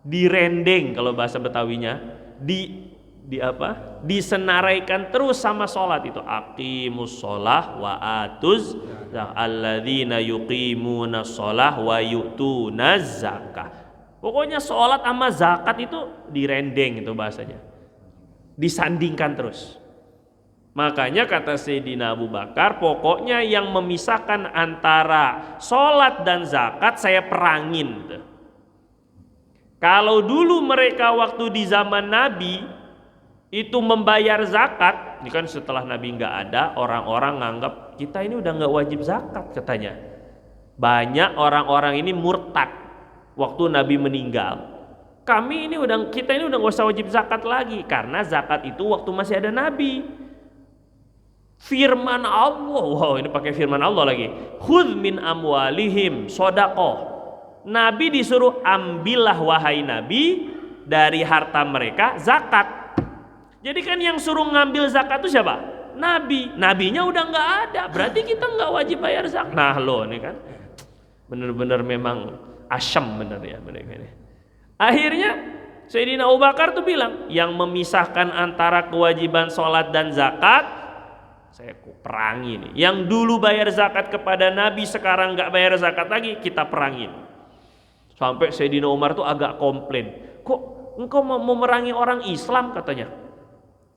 direndeng kalau bahasa Betawinya, disenaraikan terus sama sholat itu. Aqimus sholah wa atuz alladzina yuqimuna sholah wa yu'tunaz zakah. Pokoknya sholat sama zakat itu direndeng itu bahasanya. Disandingkan terus. Makanya kata Sayyidina Abu Bakar, pokoknya yang memisahkan antara sholat dan zakat saya perangin. Kalau dulu mereka waktu di zaman Nabi itu membayar zakat, ini kan setelah Nabi nggak ada, orang-orang nganggap kita ini udah nggak wajib zakat katanya. Banyak orang-orang ini murtad waktu Nabi meninggal. Kita ini udah nggak usah wajib zakat lagi karena zakat itu waktu masih ada Nabi. Firman Allah, wow ini pakai firman Allah lagi. Khudz min amwalihim shadaqah. Nabi disuruh ambillah wahai Nabi dari harta mereka zakat. Jadi kan yang suruh ngambil zakat itu siapa? Nabi. Nabinya udah nggak ada, berarti kita nggak wajib bayar zakat. Nah loh ini kan, bener-bener memang asyam bener ya mereka ini. Akhirnya Sayyidina Abu Bakar tuh bilang, yang memisahkan antara kewajiban sholat dan zakat saya perangin. Yang dulu bayar zakat kepada Nabi sekarang nggak bayar zakat lagi, kita perangin. Sampai Sayyidina Umar tuh agak komplain. Kok engkau mau memerangi orang Islam katanya?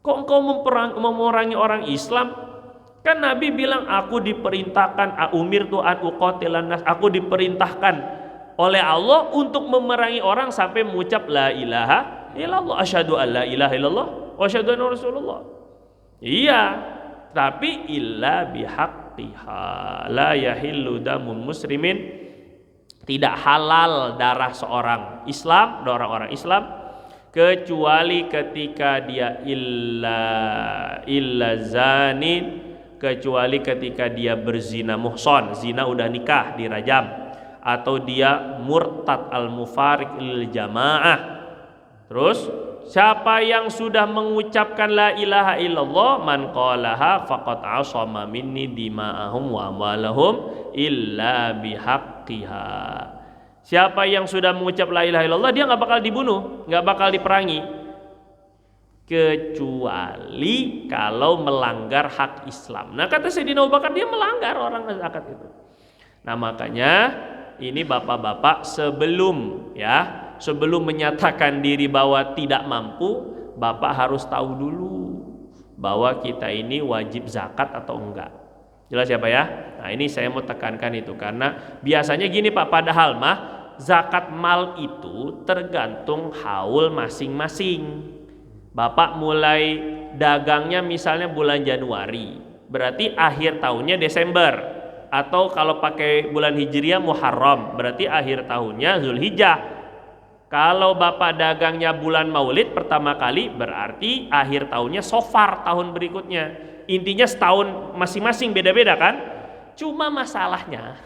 Kok engkau memerangi orang Islam? Kan Nabi bilang aku diperintahkan umirtu an uqatilan nas, aku diperintahkan oleh Allah untuk memerangi orang sampai mengucap la ilaha illallah, asyhadu an la ilaha illallah wa asyhadu anna rasulullah. Iya, tapi illa bihaqqiha la yahillu damun muslimin, tidak halal darah seorang Islam, orang kecuali ketika dia illa zanin, kecuali ketika dia berzina muhson, zina udah nikah dirajam, atau dia murtad al-mufariq lil jamaah. Terus siapa yang sudah mengucapkan la ilaha illallah man qalaha faqad asama minni dima'ahum wa amwalahum illa bihaqqiha. Siapa yang sudah mengucap la ilaha illallah dia nggak bakal dibunuh, nggak bakal diperangi, kecuali kalau melanggar hak Islam. Nah kata Sayyidina Abu Bakar dia melanggar orang zakat itu. Nah makanya ini bapak-bapak sebelum menyatakan diri bahwa tidak mampu, bapak harus tahu dulu bahwa kita ini wajib zakat atau enggak. Jelas ya Pak ya? Nah ini saya mau tekankan itu, karena biasanya gini Pak, padahal mah zakat mal itu tergantung haul masing-masing. Bapak mulai dagangnya misalnya bulan Januari, berarti akhir tahunnya Desember. Atau kalau pakai bulan Hijriah Muharram, berarti akhir tahunnya Zulhijjah. Kalau bapak dagangnya bulan Maulid pertama kali, berarti akhir tahunnya Sofar tahun berikutnya. Intinya setahun masing-masing beda-beda kan? Cuma masalahnya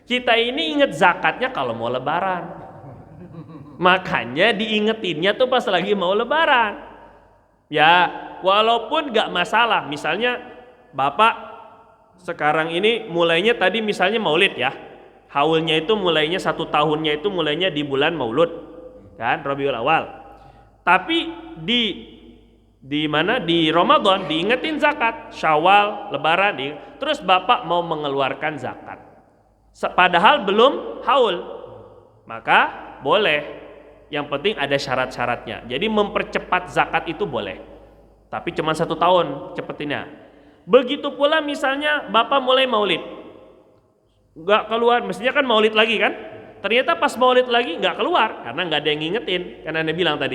kita ini inget zakatnya kalau mau lebaran. Makanya diingetinnya tuh pas lagi mau lebaran. Ya walaupun gak masalah, misalnya bapak sekarang ini mulainya tadi misalnya Maulid ya, haulnya itu mulainya 1 tahunnya itu mulainya di bulan Maulud kan, Rabiul Awal. Tapi di mana di Ramadan diingetin zakat, Syawal, Lebaran, terus bapak mau mengeluarkan zakat, padahal belum haul, maka boleh. Yang penting ada syarat-syaratnya. Jadi mempercepat zakat itu boleh, tapi cuma 1 tahun cepetinnya. Begitu pula misalnya bapak mulai maulid, nggak keluar, mestinya kan maulid lagi kan? Ternyata pas maulid lagi nggak keluar karena nggak ada yang ngingetin. Karena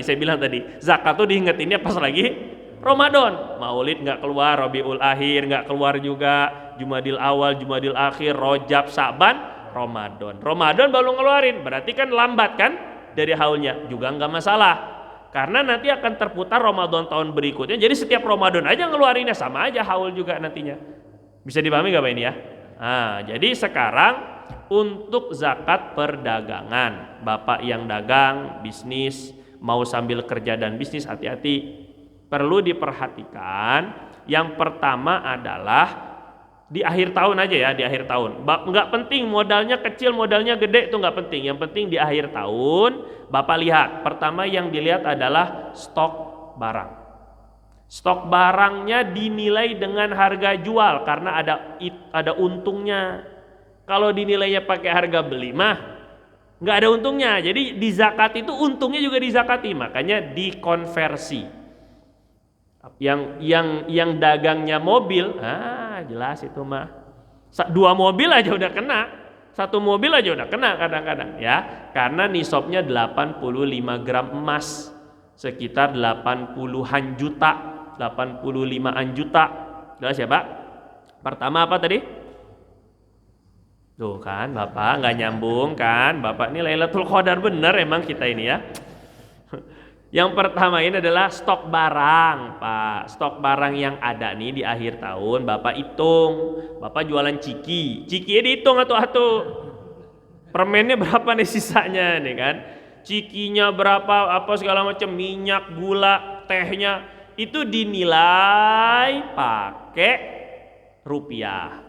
saya bilang tadi, zakat tuh diingetinnya pas lagi Ramadan. Maulid nggak keluar, Rabiul Akhir nggak keluar juga, Jumadil Awal, Jumadil Akhir, Rajab, Sa'ban, Ramadan baru ngeluarin. Berarti kan lambat kan dari haulnya, juga nggak masalah. Karena nanti akan terputar Ramadan tahun berikutnya. Jadi setiap Ramadan aja ngeluarinnya, sama aja haul juga nantinya. Bisa dipahami gak Pak ini ya? Nah, jadi sekarang untuk zakat perdagangan, bapak yang dagang, bisnis, mau sambil kerja dan bisnis, hati-hati. Perlu diperhatikan. Yang pertama adalah di akhir tahun aja ya, di akhir tahun. Nggak penting modalnya kecil, modalnya gede, itu nggak penting. Yang penting di akhir tahun bapak lihat. Pertama yang dilihat adalah stok barang. Stok barangnya dinilai dengan harga jual karena ada untungnya. Kalau dinilainya pakai harga beli mah nggak ada untungnya. Jadi di zakat itu untungnya juga dizakati, makanya dikonversi. Yang dagangnya mobil, jelas itu mah 2 mobil aja udah kena, 1 mobil aja udah kena kadang-kadang ya, karena nisabnya 85 gram emas, sekitar 80-an juta, 85-an juta. Jelas ya Pak? Pertama apa tadi? Tuh kan Bapak nggak nyambung kan, Bapak ini Lailatul Qadar bener emang kita ini ya. Yang pertama ini adalah stok barang Pak. Stok barang yang ada nih di akhir tahun Bapak hitung. Bapak jualan ciki dihitung atuh-atuh. Permennya berapa nih sisanya nih kan? Cikinya berapa, apa segala macam, minyak, gula, tehnya, itu dinilai pakai rupiah.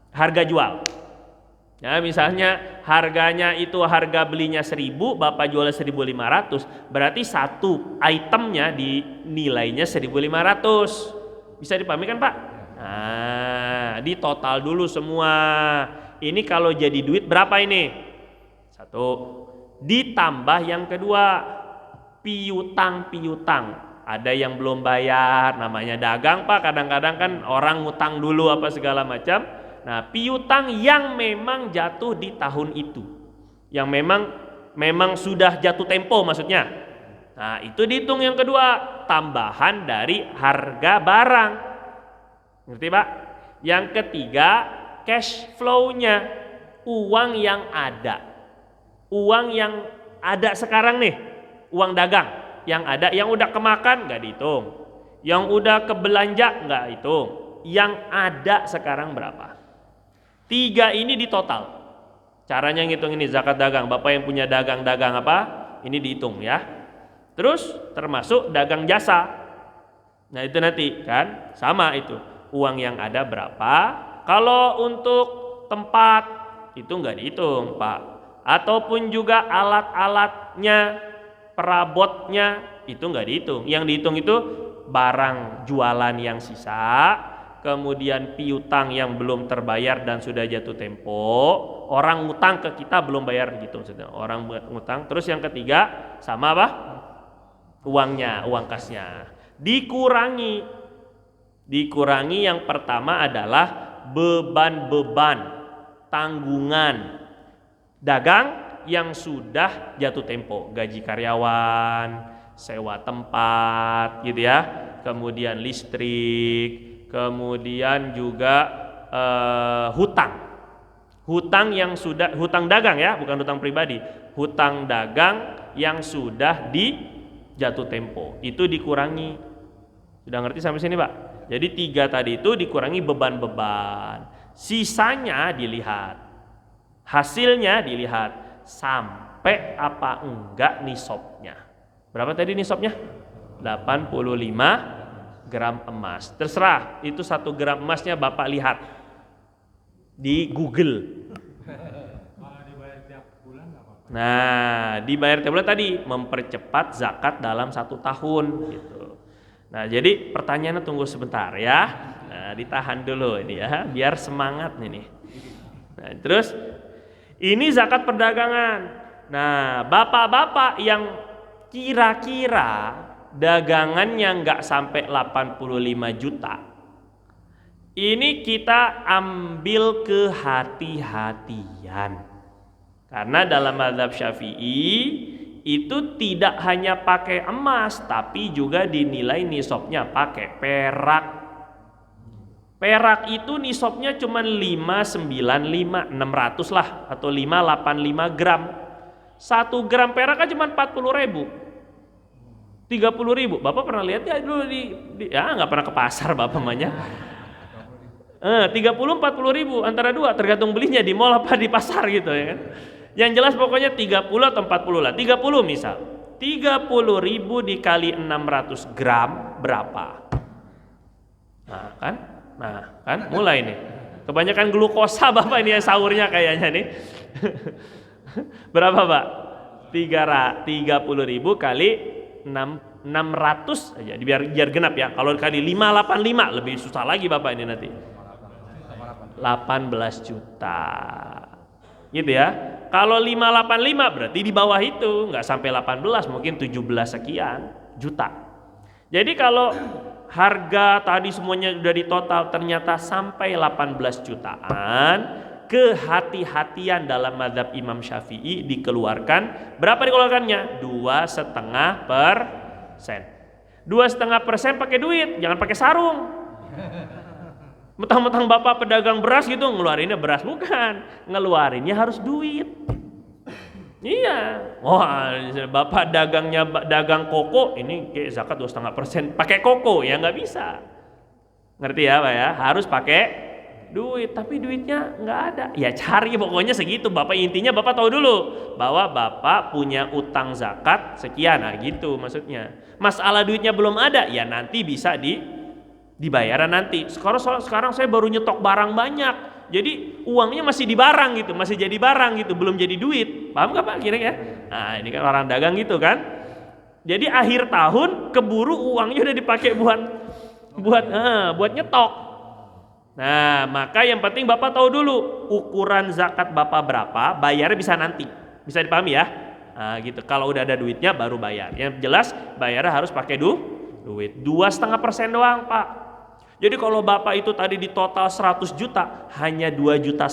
Harga jual. Ya, misalnya harganya itu harga belinya 1.000, Bapak jual 1.500, berarti satu itemnya dinilainya 1.500. Bisa dipahami kan Pak? Nah, di total dulu semua. Ini kalau jadi duit berapa ini? 1. Ditambah yang kedua, piutang. Ada yang belum bayar, namanya dagang Pak, kadang-kadang kan orang ngutang dulu apa segala macam. Nah, piutang yang memang jatuh di tahun itu, yang memang sudah jatuh tempo maksudnya. Nah, itu dihitung yang kedua, tambahan dari harga barang. Ngerti Pak? Yang ketiga, cash flow-nya, uang yang ada. Uang yang ada sekarang nih, uang dagang yang ada, yang udah kemakan nggak dihitung, yang udah kebelanja nggak hitung, yang ada sekarang berapa. 3 ini di total. Caranya ngitung ini zakat dagang. Bapak yang punya dagang apa? Ini dihitung ya. Terus termasuk dagang jasa. Nah itu nanti kan sama itu. Uang yang ada berapa. Kalau untuk tempat itu nggak dihitung Pak. Ataupun juga alat-alatnya, perabotnya itu nggak dihitung. Yang dihitung itu barang jualan yang sisa, kemudian piutang yang belum terbayar dan sudah jatuh tempo, orang ngutang ke kita belum bayar gitu maksudnya. Orang ngutang. Terus yang ketiga sama apa? Uangnya, uang kasnya. Dikurangi yang pertama adalah beban-beban, tanggungan dagang yang sudah jatuh tempo, gaji karyawan, sewa tempat gitu ya, kemudian listrik, kemudian juga hutang yang sudah, hutang dagang ya, bukan hutang pribadi, hutang dagang yang sudah di jatuh tempo itu dikurangi. Sudah ngerti sampai sini Pak? Jadi 3 tadi itu dikurangi beban-beban, sisanya dilihat, hasilnya dilihat sampai apa enggak nisabnya. Berapa tadi nisabnya? 85 gram emas. Terserah, itu 1 gram emasnya Bapak lihat di Google. Nah, dibayar tiap bulan tadi mempercepat zakat dalam 1 tahun gitu. Nah, jadi pertanyaannya tunggu sebentar ya. Nah, ditahan dulu ini ya, biar semangat ini. Nah, terus ini zakat perdagangan. Nah, bapak-bapak yang kira-kira dagangannya nggak sampai 85 juta, ini kita ambil kehati-hatian. Karena dalam mazhab Syafi'i itu tidak hanya pakai emas, tapi juga dinilai nisabnya pakai perak. Perak itu nisabnya cuma 595, 600 lah, atau 585 gram. 1 gram perak kan cuma 40.000, 30.000. Bapak pernah lihat ya dulu ya nggak pernah ke pasar Bapak namanya. 30-40.000 antara 2, tergantung belinya di mall apa di pasar gitu ya kan. Yang jelas pokoknya 30 atau 40 lah. 30 misal. 30.000 dikali 600 gram berapa? Nah kan mulai nih. Kebanyakan glukosa Bapak ini ya sahurnya kayaknya nih. Berapa Pak? 30.000 kali 600 aja biar genap ya. Kalau kali 585 lebih susah lagi Bapak ini nanti. 18 juta. Gitu ya. Kalau 585 berarti di bawah itu, nggak sampai 18, mungkin 17 sekian juta. Jadi kalau harga tadi semuanya sudah ditotal ternyata sampai 18 jutaan, kehati-hatian dalam mazhab Imam Syafi'i dikeluarkan. Berapa dikeluarkannya? 2,5%. 2,5% pakai duit, jangan pakai sarung. Mentang-mentang Bapak pedagang beras gitu, ngeluarinnya beras, bukan, ngeluarinnya harus duit. Iya, wah Bapak dagangnya dagang koko, ini kayak zakat 2,5%, pakai koko ya nggak bisa. Ngerti ya Pak ya? Harus pakai duit, tapi duitnya nggak ada. Ya cari pokoknya segitu. Bapak intinya Bapak tahu dulu bahwa Bapak punya utang zakat sekian, nah gitu maksudnya. Masalah duitnya belum ada, ya nanti bisa dibayaran nanti. Sekarang saya baru nyetok barang banyak, jadi uangnya masih di barang gitu, masih jadi barang gitu, belum jadi duit. Paham gak Pak kira-kira? Nah ini kan orang dagang gitu kan. Jadi akhir tahun keburu uangnya udah dipakai buat nyetok. Nah maka yang penting Bapak tahu dulu ukuran zakat Bapak berapa, bayarnya bisa nanti, bisa dipahami ya. Nah gitu, kalau udah ada duitnya baru bayar. Yang jelas bayarnya harus pakai duit. 2,5% doang Pak. Jadi kalau Bapak itu tadi di total 100 juta, hanya 2,5 juta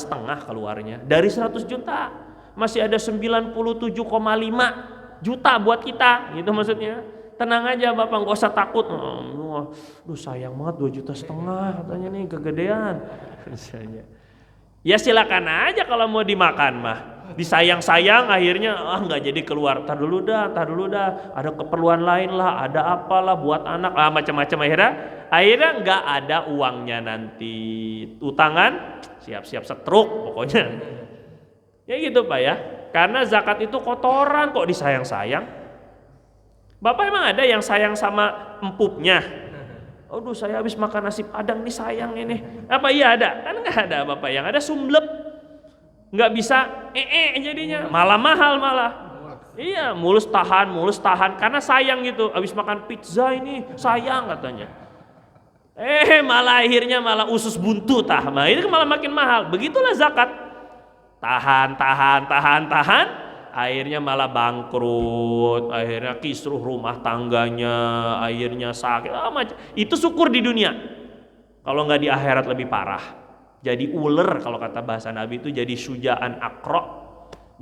keluarnya. Dari 100 juta masih ada 97,5 juta buat kita, gitu maksudnya. Tenang aja Bapak, nggak usah takut. Duh sayang banget 2,5 juta katanya nih kegedean. Ya silakan aja kalau mau dimakan mah. Disayang-sayang akhirnya nggak jadi keluar. Tar dulu dah, ada keperluan lain lah, ada apalah buat anak, macam-macam akhirnya nggak ada uangnya nanti. Utangan siap-siap setruk pokoknya. Ya gitu Pak ya. Karena zakat itu kotoran kok disayang-sayang. Bapak emang ada yang sayang sama empupnya? Aduh saya habis makan nasi padang nih sayang ini. Apa iya ada? Kan nggak ada Bapak, yang ada sumblep. Nggak bisa jadinya, malah mahal malah. Iya, mulus tahan karena sayang gitu. Habis makan pizza ini sayang katanya. Malah akhirnya malah usus buntu tah. Nah, itu malah makin mahal. Begitulah zakat. tahan, akhirnya malah bangkrut, akhirnya kisruh rumah tangganya, akhirnya sakit, macam. Itu syukur di dunia. Kalau nggak di akhirat lebih parah. Jadi ular, kalau kata bahasa Nabi itu jadi syuja'an akro.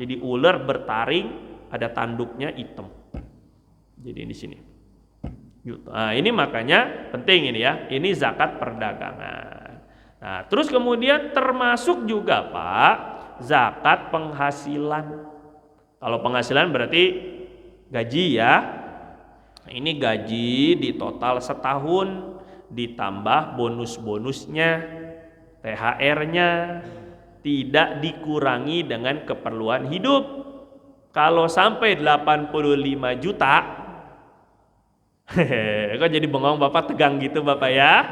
Jadi ular bertaring, ada tanduknya hitam. Jadi di sini. Nah, ini makanya penting ini ya. Ini zakat perdagangan. Nah, terus kemudian termasuk juga Pak, zakat penghasilan. Kalau penghasilan berarti gaji ya. Ini gaji di total setahun ditambah bonus-bonusnya, THR-nya, tidak dikurangi dengan keperluan hidup. Kalau sampai 85 juta, kok jadi bengong Bapak, tegang gitu Bapak ya.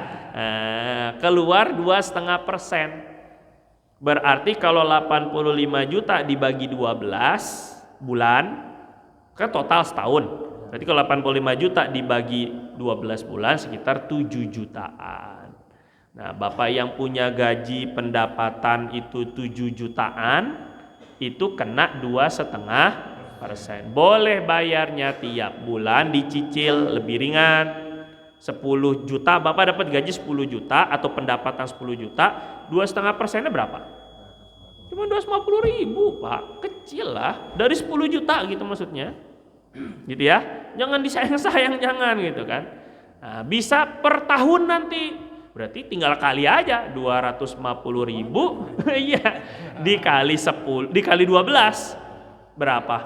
Keluar 2,5%. Berarti kalau 85 juta dibagi 12 bulan, kan total setahun. Berarti kalau 85 juta dibagi 12 bulan sekitar 7 jutaan. Nah, Bapak yang punya gaji pendapatan itu 7 jutaan, itu kena 2,5%. Boleh bayarnya tiap bulan dicicil lebih ringan. 10 juta Bapak dapat gaji 10 juta atau pendapatan 10 juta, 2,5%-nya berapa? Cuma 250.000 Pak, kecil lah, dari 10 juta gitu maksudnya. Gitu ya, jangan disayang-sayang, jangan gitu kan. Nah, bisa per tahun nanti, berarti tinggal kali aja 250.000 iya, dikali 10, dikali 12 berapa?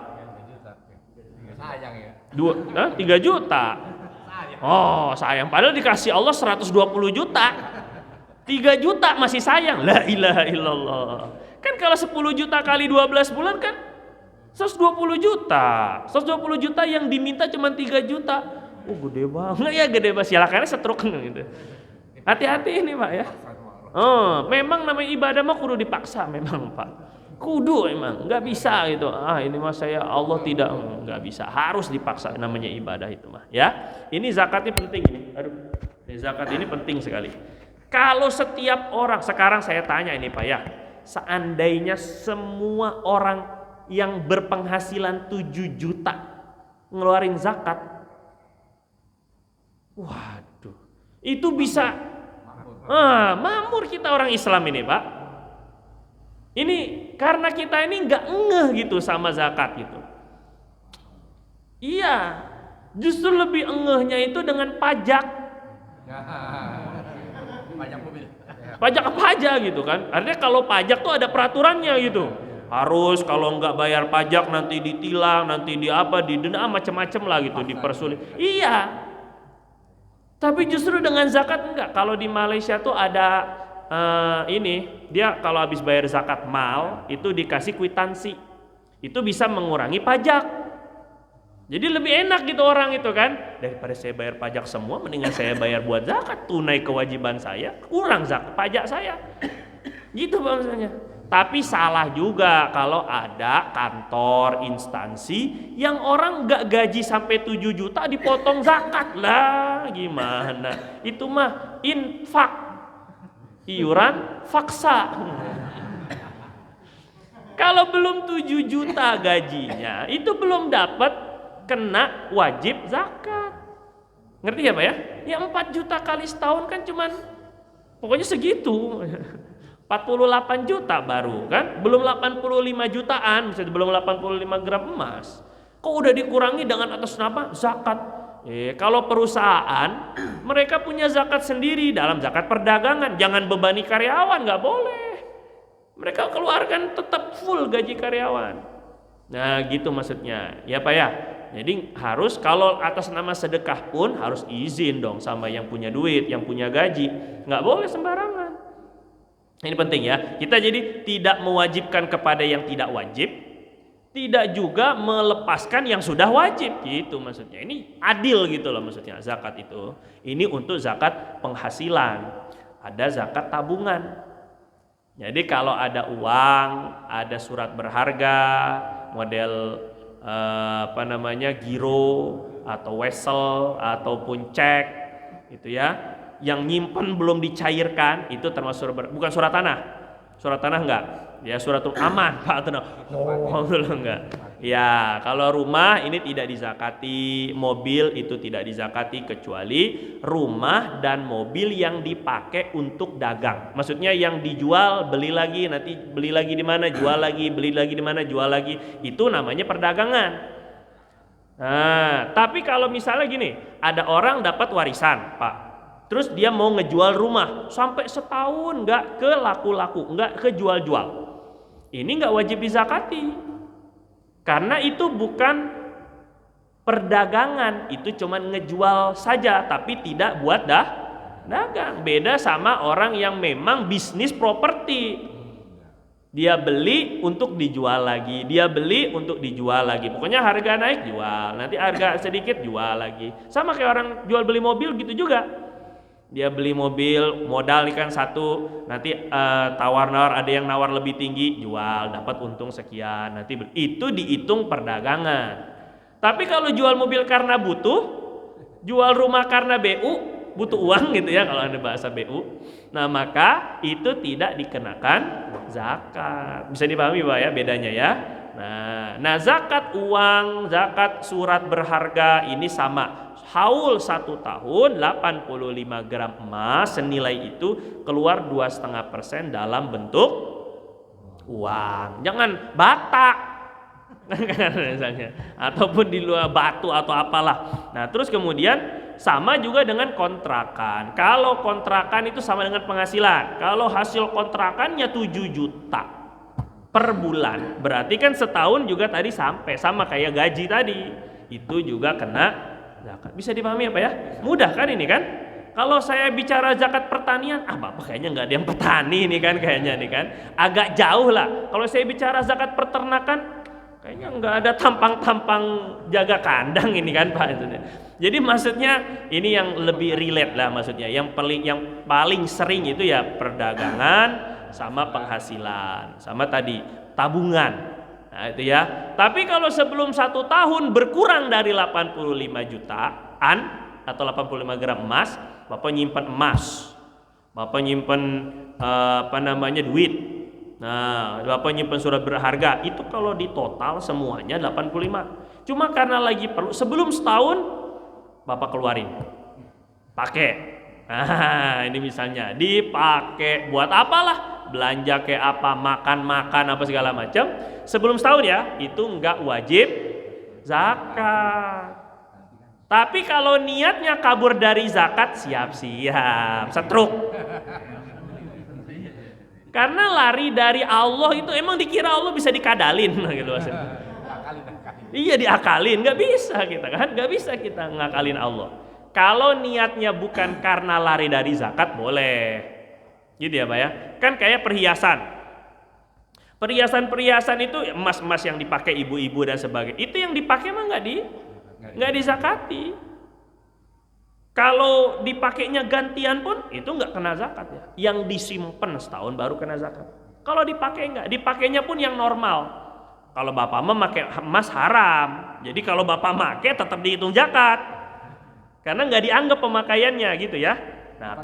Sayang ya. 3 juta. Oh sayang, padahal dikasih Allah 120 juta. 3 juta masih sayang. La ilaha illallah. Kan kalau 10 juta kali 12 bulan kan 120 juta. 120 juta yang diminta cuma 3 juta. Oh gede banget ya, gede banget. Silakan setruk gitu. Hati-hati ini Pak ya. Oh, memang namanya ibadah mah kudu dipaksa memang Pak. Kudu emang, nggak bisa gitu. Ini mah saya Allah tidak, nggak bisa. Harus dipaksa namanya ibadah itu mah ya. Ini zakatnya penting ini. Aduh, ini zakat ini penting sekali. Kalau setiap orang, sekarang saya tanya ini Pak ya, seandainya semua orang yang berpenghasilan 7 juta ngeluarin zakat, waduh, itu bisa makmur kita orang Islam ini Pak. Ini karena kita ini nggak ngeh gitu sama zakat gitu. Iya, justru lebih engehnya itu dengan pajak. Pajak mobil. Pajak apa aja gitu kan? Artinya kalau pajak tuh ada peraturannya gitu. Harus kalau nggak bayar pajak nanti ditilang, nanti didenda, macam-macam lah gitu, dipersulit. Iya. Tapi justru dengan zakat enggak. Kalau di Malaysia tuh ada ini, dia kalau habis bayar zakat mal itu dikasih kwitansi. Itu bisa mengurangi pajak. Jadi lebih enak gitu orang itu kan, daripada saya bayar pajak semua, mendingan saya bayar buat zakat, tunai kewajiban saya, kurang zakat pajak saya. Gitu maksudnya. Tapi salah juga kalau ada kantor instansi yang orang nggak gaji sampai 7 juta dipotong zakat lah, gimana? Itu mah infak, iuran faksa. Kalau belum 7 juta gajinya, itu belum dapat kena wajib zakat. Ngerti ya Pak ya? Ya 4 juta kali setahun kan cuman pokoknya segitu. 48 juta baru kan, belum 85 jutaan, misalnya belum 85 gram emas. Kok udah dikurangi dengan atas nama zakat? Kalau perusahaan mereka punya zakat sendiri dalam zakat perdagangan, jangan bebani karyawan, nggak boleh. Mereka keluarkan tetap full gaji karyawan. Nah gitu maksudnya, ya Pak ya. Jadi harus kalau atas nama sedekah pun harus izin dong sama yang punya duit, yang punya gaji, nggak boleh sembarangan. Ini penting ya, kita jadi tidak mewajibkan kepada yang tidak wajib, tidak juga melepaskan yang sudah wajib, gitu maksudnya. Ini adil gitu loh maksudnya zakat itu. Ini untuk zakat penghasilan, ada zakat tabungan. Jadi kalau ada uang, ada surat berharga, model giro atau wesel ataupun cek, gitu ya. Yang nyimpen belum dicairkan itu termasuk bukan surat tanah. Surat tanah enggak? Ya suratul aman Pak tenang. Oh, enggak. Ya, kalau rumah ini tidak dizakati, mobil itu tidak dizakati kecuali rumah dan mobil yang dipakai untuk dagang. Maksudnya yang dijual, beli lagi, nanti beli lagi di mana, jual lagi, beli lagi di mana, jual lagi. Itu namanya perdagangan. Nah, tapi kalau misalnya gini, ada orang dapat warisan, Pak. Terus dia mau ngejual rumah sampai setahun nggak ke laku-laku, nggak kejual-jual. Ini nggak wajib dizakati. Karena itu bukan perdagangan, itu cuma ngejual saja tapi tidak buat dagang. Beda sama orang yang memang bisnis properti. Dia beli untuk dijual lagi, dia beli untuk dijual lagi. Pokoknya harga naik jual, nanti harga sedikit jual lagi. Sama kayak orang jual beli mobil gitu juga. Dia beli mobil modal nih kan satu, nanti tawar-nawar, ada yang nawar lebih tinggi, jual dapat untung sekian, nanti itu dihitung perdagangan. Tapi kalau jual mobil karena butuh, jual rumah karena BU, butuh uang gitu ya kalau ada bahasa BU, nah maka itu tidak dikenakan zakat. Bisa dipahami Pak ya bedanya ya. Nah zakat uang, zakat surat berharga ini sama. Haul 1 tahun 85 gram emas senilai itu keluar 2,5% dalam bentuk uang. Jangan batak misalnya, ataupun di luar batu atau apalah. Nah terus kemudian sama juga dengan kontrakan. Kalau kontrakan itu sama dengan penghasilan. Kalau hasil kontrakannya 7 juta per bulan, berarti kan setahun juga tadi sampai sama kayak gaji tadi, itu juga kena zakat. Bisa dipahami apa ya? Mudah kan ini kan? Kalau saya bicara zakat pertanian, Bapak kayaknya nggak ada yang petani ini kan kayaknya nih kan? Agak jauh lah. Kalau saya bicara zakat peternakan, kayaknya nggak ada tampang-tampang jaga kandang ini kan Pak. Jadi maksudnya ini yang lebih relate lah maksudnya. Yang paling sering itu ya perdagangan sama penghasilan, sama tadi tabungan. Nah itu ya. Tapi kalau sebelum 1 tahun berkurang dari 85 jutaan atau 85 gram emas, Bapak nyimpan emas, Bapak nyimpan duit. Nah, Bapak nyimpan surat berharga. Itu kalau di total semuanya 85. Cuma karena lagi perlu sebelum setahun Bapak keluarin. Pakai. Nah, ini misalnya dipakai buat apalah? Belanja kayak apa, makan apa segala macam. Sebelum setahun ya, itu enggak wajib zakat. Tapi kalau niatnya kabur dari zakat, siap-siap setruk. Karena lari dari Allah itu emang dikira Allah bisa dikadalin gitu maksudnya. Iya diakalin, nggak bisa kita kan, nggak bisa kita ngakalin Allah. Kalau niatnya bukan karena lari dari zakat boleh, gitu ya Pak ya. Kan kayak perhiasan. Perhiasan itu emas-emas yang dipakai ibu-ibu dan sebagainya. Itu yang dipakai mah nggak dizakati. Kalau dipakainya gantian pun itu nggak kena zakat ya. Yang disimpan setahun baru kena zakat. Kalau dipakai nggak, dipakainya pun yang normal. Kalau bapak memakai emas haram. Jadi kalau bapak pakai tetap dihitung zakat. Karena nggak dianggap pemakaiannya gitu ya. Nah,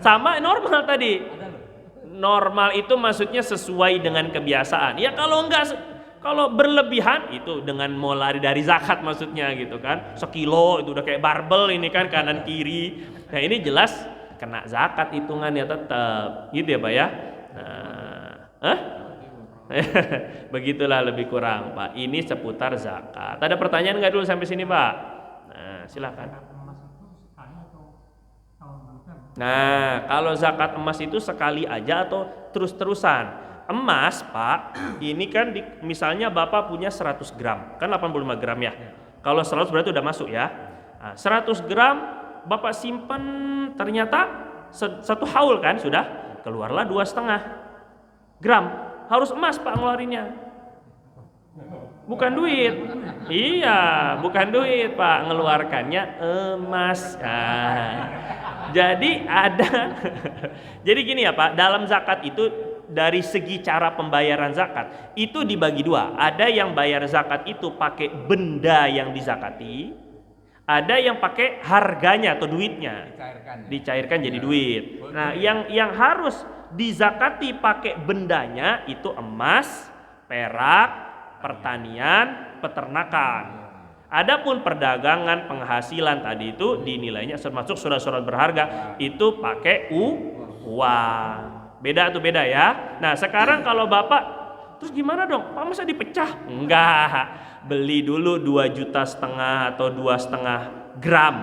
sama normal tadi. Normal itu maksudnya sesuai dengan kebiasaan. Ya kalau berlebihan itu dengan mau lari dari zakat maksudnya gitu kan. Sekilo itu udah kayak barbel ini kan kanan kiri. Nah ini jelas kena zakat hitungannya tetap. Gitu ya Pak ya. Nah, begitulah lebih kurang Pak. Ini seputar zakat. Ada pertanyaan nggak dulu sampai sini Pak? Nah silakan. Nah, kalau zakat emas itu sekali aja atau terus-terusan? Emas, Pak, ini kan misalnya Bapak punya 100 gram, kan 85 gram ya. Kalau 100 berarti udah masuk ya. Nah, 100 gram Bapak simpen ternyata 1 haul kan sudah, keluarlah 2,5 gram. Harus emas Pak ngeluarinnya. Bukan duit. Iya, bukan duit Pak, ngeluarkannya emas. Jadi jadi gini ya Pak, dalam zakat itu dari segi cara pembayaran zakat itu dibagi dua. Ada yang bayar zakat itu pakai benda yang dizakati, ada yang pakai harganya atau duitnya, dicairkan jadi duit. Nah, yang harus dizakati pakai bendanya itu emas, perak, pertanian, peternakan. Adapun perdagangan, penghasilan tadi itu dinilainya termasuk surat-surat berharga itu pakai uang. Beda tuh, beda ya. Nah sekarang kalau Bapak, terus gimana dong? Pak masa dipecah? Enggak, beli dulu 2,5 juta atau 2,5 gram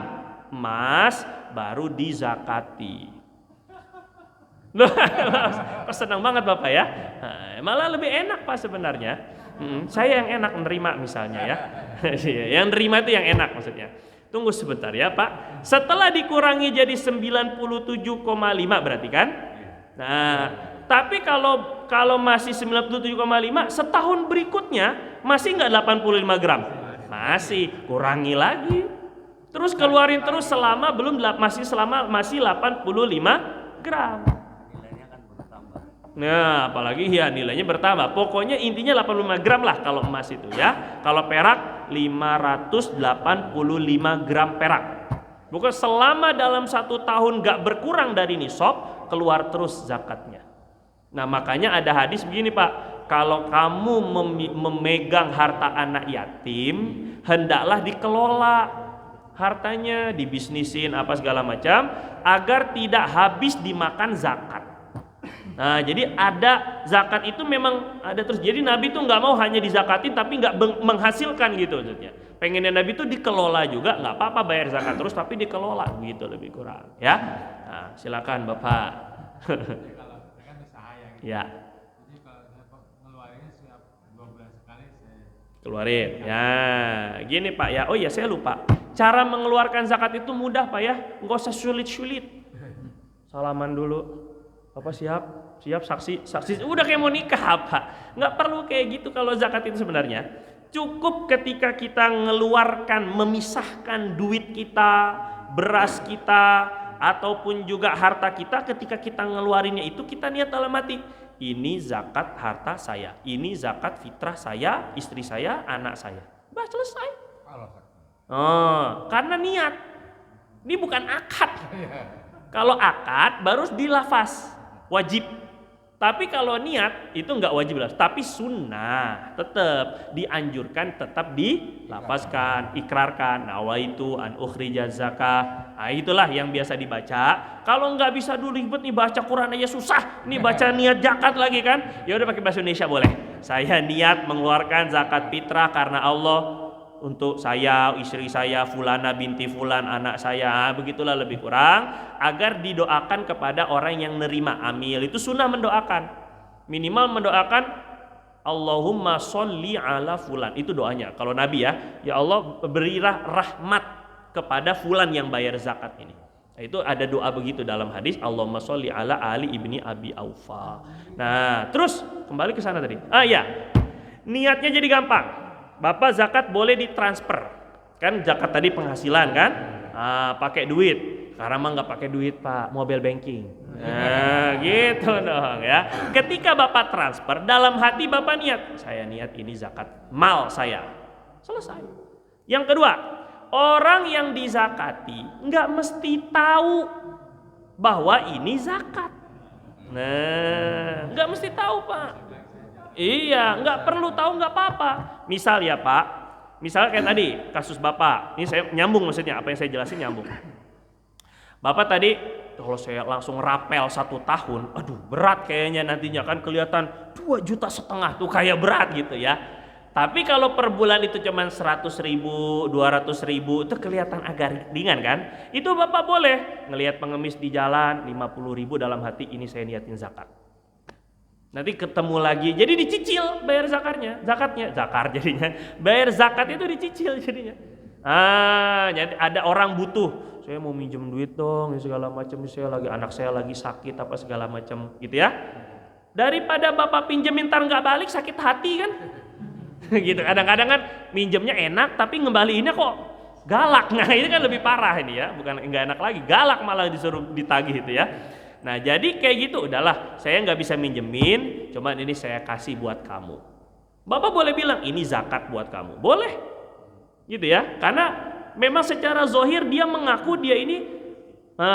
emas baru dizakati. Loh, senang banget Bapak ya. Malah lebih enak Pak sebenarnya. Saya yang enak menerima misalnya ya. Yang nerima itu yang enak maksudnya. Tunggu sebentar ya Pak. Setelah dikurangi jadi 97,5 berarti kan? Nah, tapi kalau masih 97,5 setahun berikutnya masih nggak 85 gram? Masih, kurangi lagi. Terus keluarin terus selama masih 85 gram. Nah, apalagi ya nilainya bertambah. Pokoknya intinya 85 gram lah kalau emas itu ya. Kalau perak 585 gram perak. Bukan selama dalam 1 tahun gak berkurang dari nisab, keluar terus zakatnya. Nah, makanya ada hadis begini Pak. Kalau kamu memegang harta anak yatim, hendaklah dikelola hartanya, dibisnisin apa segala macam agar tidak habis dimakan zakat. Nah, jadi ada zakat itu memang ada terus. Jadi Nabi itu nggak mau hanya dizakatin tapi nggak menghasilkan gitu maksudnya. Pengennya Nabi itu dikelola juga, nggak apa-apa bayar zakat terus tapi dikelola gitu lebih kurang. Ya, nah, silakan Bapak. Kalau kan usaha yang Ya. Jadi kalau saya ngeluarinnya setiap 2 bulan sekali saya Keluarin. Ya, gini Pak ya. Oh iya saya lupa. Cara mengeluarkan zakat itu mudah Pak ya. Nggak usah sulit-sulit. Salaman dulu. Bapak siap saksi udah kayak mau nikah Pak. Nggak perlu kayak gitu kalau zakat itu sebenarnya. Cukup ketika kita mengeluarkan, memisahkan duit kita, beras kita, ataupun juga harta kita, ketika kita ngeluarinnya itu kita niat dalam hati, ini zakat harta saya, ini zakat fitrah saya, istri saya, anak saya. Bah selesai. Oh, karena niat. Ini bukan akad. Kalau akad baru dilafaz, wajib. Tapi kalau niat itu enggak wajib lah, tapi sunnah, tetap dianjurkan, tetap dilafazkan, ikrarkan, nawaitu an ukhrija zakah. Nah, itulah yang biasa dibaca. Kalau enggak bisa dulu ribet nih baca Quran aja susah, nih baca niat zakat lagi kan? Ya udah pakai bahasa Indonesia boleh. Saya niat mengeluarkan zakat fitrah karena Allah untuk saya, istri saya, fulana binti fulan, anak saya, begitulah lebih kurang, agar didoakan kepada orang yang nerima amil. Itu sunnah mendoakan, minimal mendoakan Allahumma sholli ala fulan, itu doanya. Kalau Nabi ya Allah berilah rahmat kepada fulan yang bayar zakat ini. Nah, itu ada doa begitu dalam hadis, Allahumma sholli ala Ali ibni Abi Aufa. Nah, terus kembali ke sana tadi. Niatnya jadi gampang. Bapak zakat boleh ditransfer, kan zakat tadi penghasilan kan, pakai duit. Sekarang mah nggak pakai duit Pak, mobile banking. Nah gitu dong ya. Ketika Bapak transfer, dalam hati Bapak niat, saya niat ini zakat mal saya, selesai. Yang kedua, orang yang dizakati nggak mesti tahu bahwa ini zakat. Nah, nggak mesti tahu Pak. Iya, nggak perlu tahu, nggak apa-apa. Misal ya Pak, misalnya kayak tadi kasus Bapak, ini saya nyambung maksudnya apa yang saya jelasin nyambung. Bapak tadi kalau saya langsung rapel 1 tahun, aduh berat kayaknya nantinya kan kelihatan 2,5 juta tuh kayak berat gitu ya. Tapi kalau per bulan itu cuma 100.000, 200.000 itu kelihatan agak ringan kan? Itu Bapak boleh ngelihat pengemis di jalan 50.000 dalam hati ini saya niatin zakat. Nanti ketemu lagi, jadi dicicil bayar zakatnya, jadinya. Bayar zakat itu dicicil jadinya. Jadi ada orang butuh, saya mau minjem duit dong, segala macam, anak saya lagi sakit apa segala macam, gitu ya. Daripada Bapak pinjemin ntar nggak balik sakit hati kan, gitu. Kadang-kadang kan minjemnya enak tapi ngembaliinnya kok galak. Nah ini kan lebih parah ini ya, bukan nggak enak lagi, galak malah disuruh ditagih itu ya. Nah jadi kayak gitu, udahlah saya nggak bisa minjemin, cuman ini saya kasih buat kamu. Bapak boleh bilang ini zakat buat kamu, boleh, gitu ya. Karena memang secara zohir dia mengaku dia ini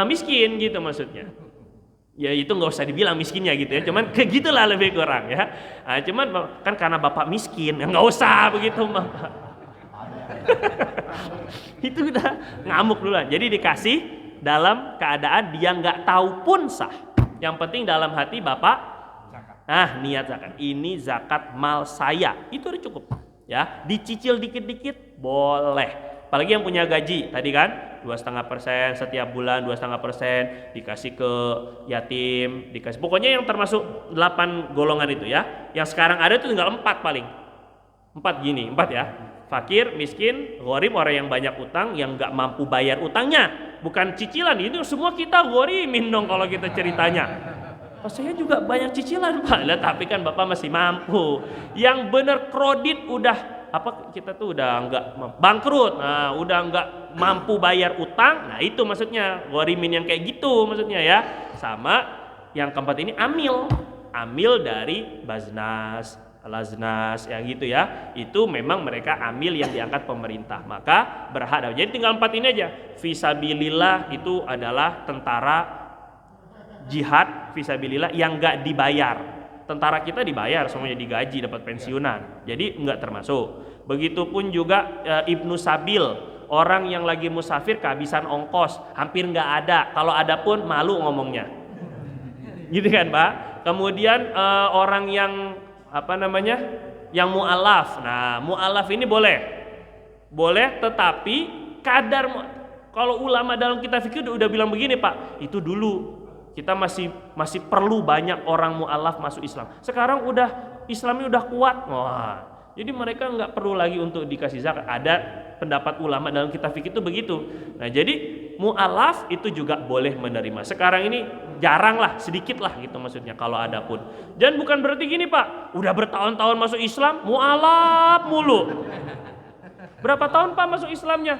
miskin gitu maksudnya. Ya itu nggak usah dibilang miskinnya gitu ya, cuman kayak gitulah lebih kurang ya. Nah, cuman kan karena bapak miskin, ya nggak usah begitu bapak. Itu udah ngamuk duluan. Jadi dikasih dalam keadaan dia nggak tahu pun sah. Yang penting dalam hati bapak, niat zakat. Ini zakat mal saya, itu udah cukup. Ya, dicicil dikit-dikit boleh. Apalagi yang punya gaji tadi kan 2,5% setiap bulan, 2,5% dikasih ke yatim, dikasih pokoknya yang termasuk 8 golongan itu ya. Yang sekarang ada itu tinggal 4 paling. 4 ya. Fakir, miskin, gharib, orang yang banyak utang, yang nggak mampu bayar utangnya. Bukan cicilan, itu semua kita gharimin dong kalau kita ceritanya. Saya juga banyak cicilan Pak, tapi kan Bapak masih mampu. Yang bener kredit udah kita tuh udah nggak bangkrut, udah nggak mampu bayar utang, itu maksudnya gharimin yang kayak gitu maksudnya ya. Sama yang keempat ini amil dari Baznas, Laznas yang gitu ya, itu memang mereka amil yang diangkat pemerintah, maka berhak. Jadi tinggal 4 ini aja. Fisabilillah itu adalah tentara jihad fisabilillah yang nggak dibayar. Tentara kita dibayar, semuanya digaji, dapat pensiunan, jadi nggak termasuk. Begitupun juga Ibnu Sabil, orang yang lagi musafir kehabisan ongkos, hampir nggak ada. Kalau ada pun malu ngomongnya, gitu kan Pak. Kemudian orang yang yang mu'alaf. Nah, mu'alaf ini boleh, tetapi kadar. Kalau ulama dalam kitab fikih udah bilang begini Pak, itu dulu kita masih perlu banyak orang mu'alaf masuk Islam. Sekarang Islamnya udah kuat. Jadi mereka nggak perlu lagi untuk dikasih zakat. Ada pendapat ulama dalam kitab fikih itu begitu. Nah, jadi mu'alaf itu juga boleh menerima. Sekarang ini jarang lah, sedikit lah gitu maksudnya kalau ada pun. Dan bukan berarti gini Pak, udah bertahun-tahun masuk Islam, mu'alaf mulu. Berapa tahun Pak masuk Islamnya?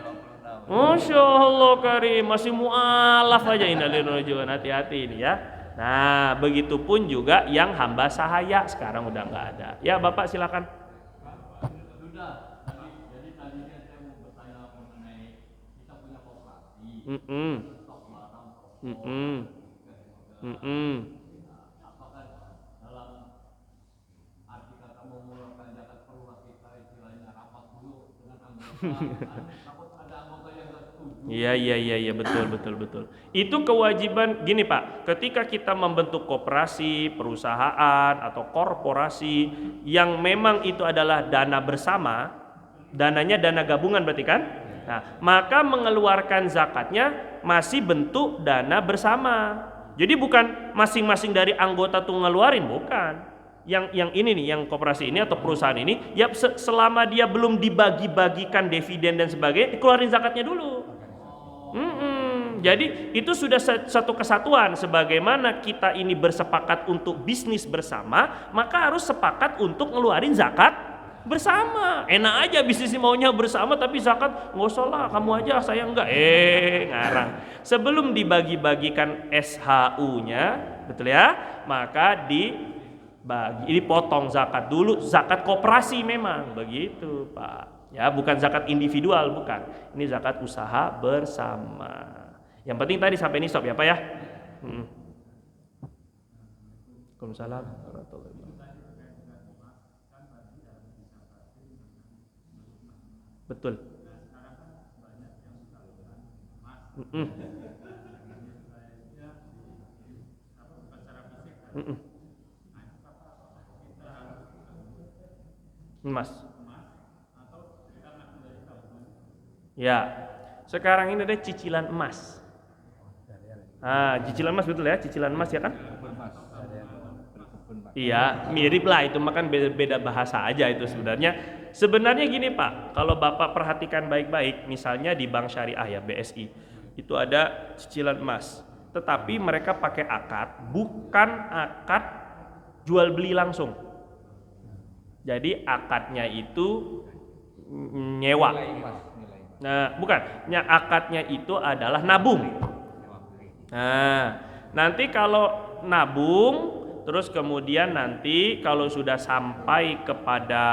Masya Allah karim, masih mu'alaf aja. Innalillahi, hati-hati ini ya. Nah, begitupun juga yang hamba sahaya sekarang udah nggak ada. Ya Bapak silakan. Jadi tadinya saya mau bertanya mengenai kita punya koperasi. Apakah dalam arti kata mengeluarkan zakat perlu kita istilahnya rapat dulu dengan anggota? Iya, betul. Itu kewajiban gini Pak, ketika kita membentuk koperasi, perusahaan atau korporasi yang memang itu adalah dana bersama, dananya dana gabungan berarti kan? Nah, maka mengeluarkan zakatnya masih bentuk dana bersama. Jadi bukan masing-masing dari anggota tuh ngeluarin, bukan. Yang ini nih, yang koperasi ini atau perusahaan ini, ya selama dia belum dibagi-bagikan dividen dan sebagainya, keluarin zakatnya dulu. Jadi itu sudah satu kesatuan. Sebagaimana kita ini bersepakat untuk bisnis bersama, maka harus sepakat untuk ngeluarin zakat bersama. Enak aja bisnis maunya bersama, tapi zakat nggak usah lah, kamu aja, saya enggak. Ngarang. Sebelum dibagi-bagikan SHU-nya, betul ya, maka dipotong zakat dulu, zakat koperasi memang begitu Pak. Ya, bukan zakat individual, bukan. Ini zakat usaha bersama. Yang penting tadi sampai nisab ya Pak ya. Waalaikumsalam warahmatullahi wabarakatuh. Betul. Emas. Ya, sekarang ini ada cicilan emas. Cicilan emas betul ya, cicilan emas ya kan? Iya, mirip lah itu, makan beda bahasa aja itu sebenarnya. Sebenarnya gini Pak, kalau Bapak perhatikan baik-baik, misalnya di Bank Syariah ya, BSI, itu ada cicilan emas. Tetapi mereka pakai akad, bukan akad jual beli langsung. Jadi akadnya itu nyewa. Nah, bukan, akadnya itu adalah nabung. Nah, nanti kalau nabung, terus kemudian nanti kalau sudah sampai kepada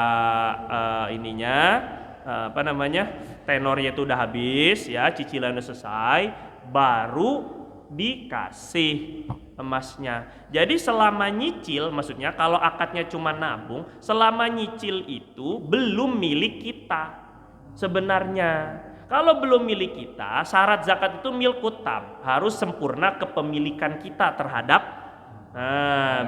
tenornya itu udah habis ya, cicilannya selesai, baru dikasih emasnya. Jadi selama nyicil, maksudnya kalau akadnya cuma nabung, selama nyicil itu belum milik kita sebenarnya. Kalau belum milik kita, syarat zakat itu milkut tam, harus sempurna kepemilikan kita terhadap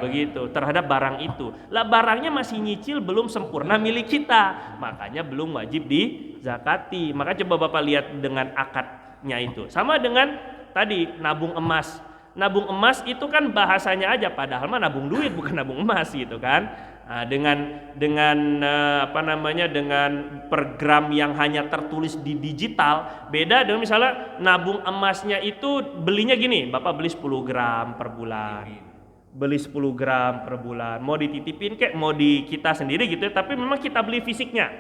begitu, terhadap barang itu. Lah barangnya masih nyicil, belum sempurna milik kita, makanya belum wajib dizakati. Maka coba Bapak lihat dengan akadnya itu. Sama dengan tadi nabung emas. Nabung emas itu kan bahasanya aja, padahal mah nabung duit bukan nabung emas gitu kan. Nah, dengan per gram yang hanya tertulis di digital, beda dengan misalnya nabung emasnya itu belinya gini, Bapak beli 10 gram per bulan. Beli 10 gram per bulan, mau dititipin kek, mau di kita sendiri gitu ya, tapi memang kita beli fisiknya.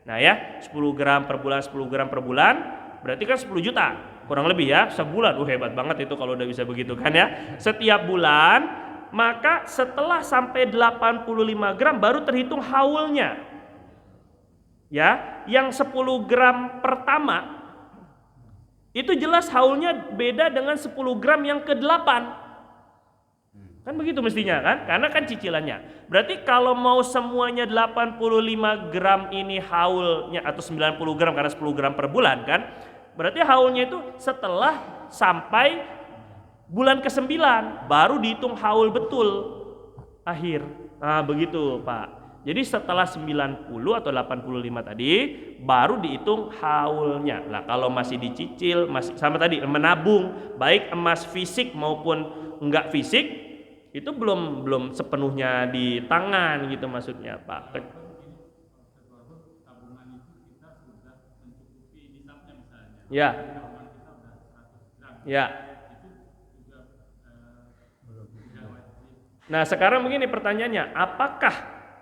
Nah ya, 10 gram per bulan, 10 gram per bulan, berarti kan 10 juta, kurang lebih ya, sebulan. Hebat banget itu kalau udah bisa begitu kan ya. Setiap bulan, maka setelah sampai 85 gram baru terhitung haulnya. Ya, yang 10 gram pertama, itu jelas haulnya beda dengan 10 gram yang ke-8. Kan begitu mestinya kan? Karena kan cicilannya. Berarti kalau mau semuanya 85 gram ini haulnya atau 90 gram karena 10 gram per bulan kan? Berarti haulnya itu setelah sampai bulan ke-9 baru dihitung haul betul akhir. Nah, begitu, Pak. Jadi setelah 90 atau 85 tadi baru dihitung haulnya. Lah kalau masih dicicil, masih sama tadi menabung, baik emas fisik maupun enggak fisik, itu belum sepenuhnya di tangan gitu maksudnya Pak. Tabungan itu kita sudah mencukupi nisabnya misalnya. Ya. Tabungan kita sudah 100 gram. Ya. Itu juga tidak wajib. Nah sekarang begini pertanyaannya, apakah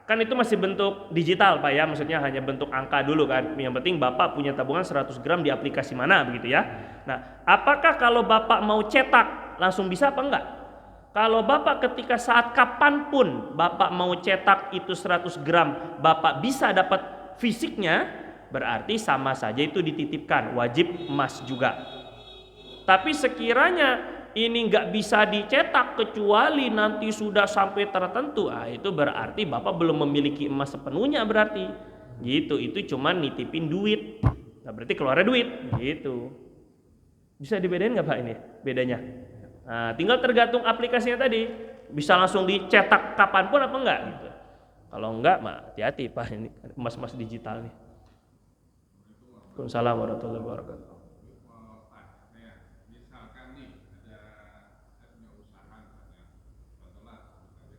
kan itu masih bentuk digital Pak ya, maksudnya hanya bentuk angka dulu kan. Yang penting Bapak punya tabungan 100 gram di aplikasi mana begitu ya. Nah apakah kalau Bapak mau cetak langsung bisa apa enggak? Kalau Bapak ketika saat kapanpun Bapak mau cetak itu 100 gram, Bapak bisa dapat fisiknya, berarti sama saja itu dititipkan, wajib emas juga. Tapi sekiranya ini nggak bisa dicetak kecuali nanti sudah sampai tertentu, itu berarti Bapak belum memiliki emas sepenuhnya berarti. Gitu, itu cuma nitipin duit. Nah, berarti keluarnya duit, gitu. Bisa dibedain nggak Pak ini bedanya? Nah, tinggal tergantung aplikasinya tadi, bisa langsung dicetak kapanpun apa enggak gitu. Kalau enggak mah hati-hati Pak, ini emas-emas digital nih. Waalaikumsalam warahmatullahi wabarakatuh. Misalkan nih ada saya punya usaha misalnya, contohnya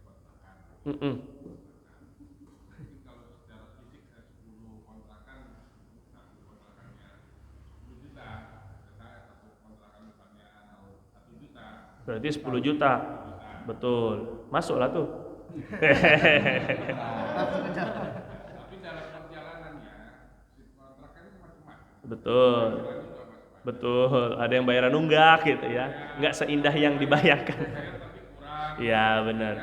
kontrakan. Mungkin kalau secara fisik saya 10 kontrakan, satu kontrakannya 10 juta, saya satu kontrakan misalnya 1 juta. Berarti 10 juta. Betul. Masuk lah tuh. Tapi dalam perjalanannya si kontrakan itu macam-macam. Betul. Betul. Ada yang bayaran nunggak gitu ya. Nggak seindah yang dibayangkan. Iya benar.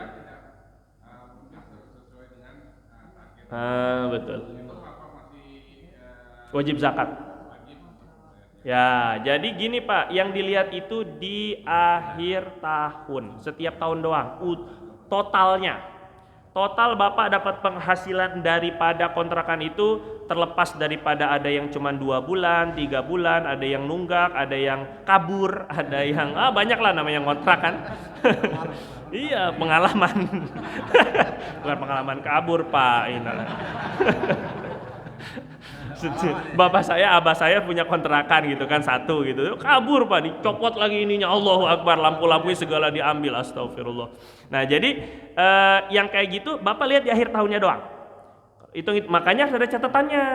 Sesuai dengan target. Betul. Itu apa masih Wajib zakat. Ya, jadi gini Pak, yang dilihat itu di akhir tahun, setiap tahun doang, totalnya. Total Bapak dapat penghasilan daripada kontrakan itu terlepas daripada ada yang cuma 2 bulan, 3 bulan, ada yang nunggak, ada yang kabur, ada yang banyak lah namanya kontrakan. Iya, pengalaman. Bukan pengalaman kabur Pak, Bapak saya, abah saya punya kontrakan gitu kan, satu gitu, kabur Pak, dicopot lagi ininya, Allahu Akbar, lampu-lampunya segala diambil, astagfirullah. Nah jadi yang kayak gitu Bapak lihat di akhir tahunnya doang, makanya ada catatannya.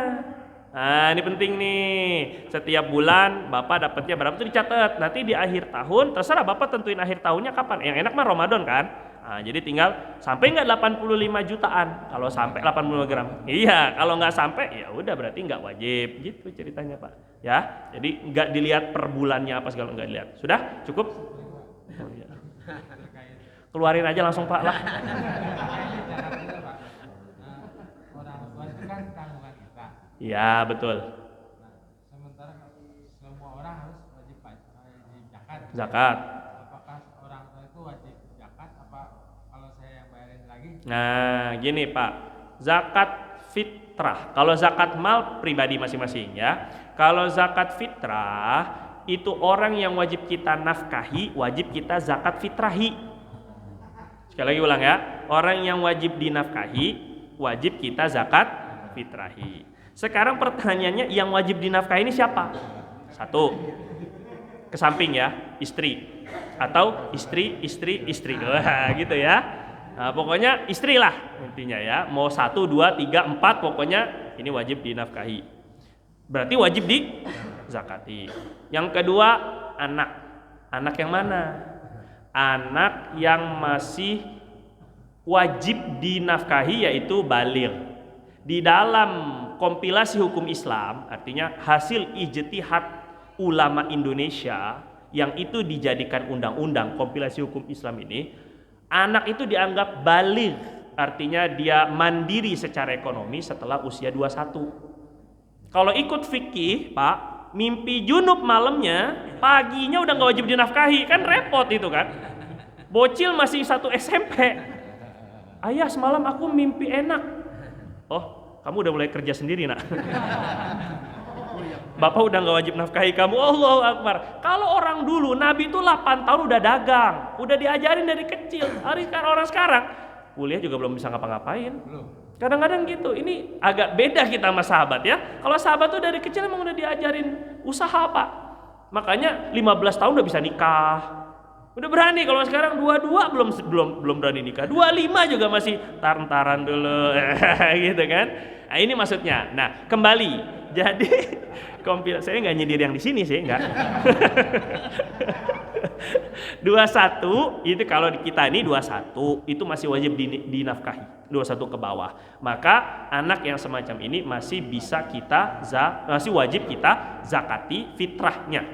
Nah ini penting nih, setiap bulan Bapak dapatnya berapa itu dicatat, nanti di akhir tahun terserah Bapak tentuin akhir tahunnya kapan, yang enak mah Ramadan kan. Nah, jadi tinggal sampai nggak 85 jutaan, kalau sampai 85 gram. Iya, kalau nggak sampai ya udah berarti nggak wajib, gitu ceritanya Pak. Ya, jadi nggak dilihat per bulannya apa segala, nggak dilihat. Sudah cukup? Oh, iya. Keluarin aja langsung Pak lah. Orang tua itu kan tanggungan kita. Iya betul. Sementara semua orang harus wajib zakat. Zakat. Apakah orang tua itu wajib Nah, gini Pak, zakat fitrah. Kalau zakat mal pribadi masing-masing ya. Kalau zakat fitrah itu orang yang wajib kita nafkahi, wajib kita zakat fitrahi. Sekali lagi ulang ya, orang yang wajib dinafkahi, wajib kita zakat fitrahi. Sekarang pertanyaannya, yang wajib dinafkahi ini siapa? Satu, ke samping ya, istri. Atau istri. Wah, gitu ya. Nah, pokoknya istri lah intinya ya. Mau 1, 2, 3, 4, pokoknya ini wajib dinafkahi. Berarti wajib di zakati. Yang kedua, anak. Anak yang mana? Anak yang masih wajib dinafkahi yaitu baligh. Di dalam kompilasi hukum Islam, artinya hasil ijtihad ulama Indonesia yang itu dijadikan undang-undang kompilasi hukum Islam ini, anak itu dianggap baligh, artinya dia mandiri secara ekonomi setelah usia 21. Kalau ikut fikih, Pak, mimpi junub malamnya, paginya udah nggak wajib dinafkahi, kan repot itu kan. Bocil masih 1 SMP. Ayah, semalam aku mimpi enak. Oh, kamu udah mulai kerja sendiri, nak. Bapak udah nggak wajib nafkahi kamu. Allahu Akbar. Kalau orang dulu, Nabi itu 8 tahun udah dagang, udah diajarin dari kecil. Orang sekarang kuliah juga belum bisa ngapa-ngapain. Kadang-kadang gitu. Ini agak beda kita sama sahabat ya. Kalau sahabat tuh dari kecil emang udah diajarin usaha, Pak. Makanya 15 tahun udah bisa nikah. Udah berani. Kalau sekarang 22 belum berani nikah. 25 juga masih taran-taran dulu. Gitu kan. Nah, ini maksudnya. Nah, kembali. Jadi saya nggak nyindir yang di sini sih, nggak. 21 itu kalau kita ini 21 itu masih wajib dinafkahi, 21 ke bawah. Maka anak yang semacam ini masih bisa kita masih wajib kita zakati fitrahnya.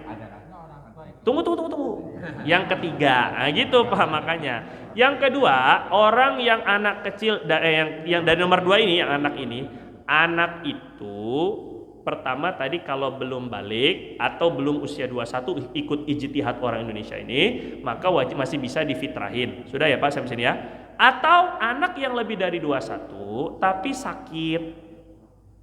Tunggu. Yang ketiga, nah gitu Pak, makanya. Yang kedua, orang yang anak kecil yang dari nomor 2 ini, yang anak itu pertama tadi kalau belum balik atau belum usia 21 ikut ijtihad orang Indonesia ini, maka wajib masih bisa difitrahin. Sudah ya Pak sampai sini ya? Atau anak yang lebih dari 21 tapi sakit,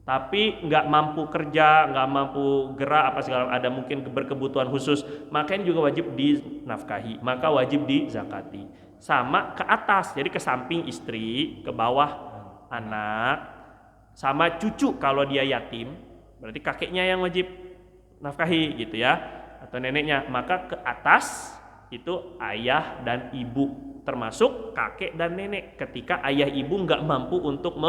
tapi nggak mampu kerja, nggak mampu gerak apa segala, ada mungkin berkebutuhan khusus, maka ini juga wajib dinafkahi, maka wajib dizakati. Sama ke atas, jadi ke samping istri, ke bawah anak, sama cucu kalau dia yatim. Berarti kakeknya yang wajib nafkahi gitu ya, atau neneknya. Maka ke atas itu ayah dan ibu, termasuk kakek dan nenek. Ketika ayah ibu nggak mampu untuk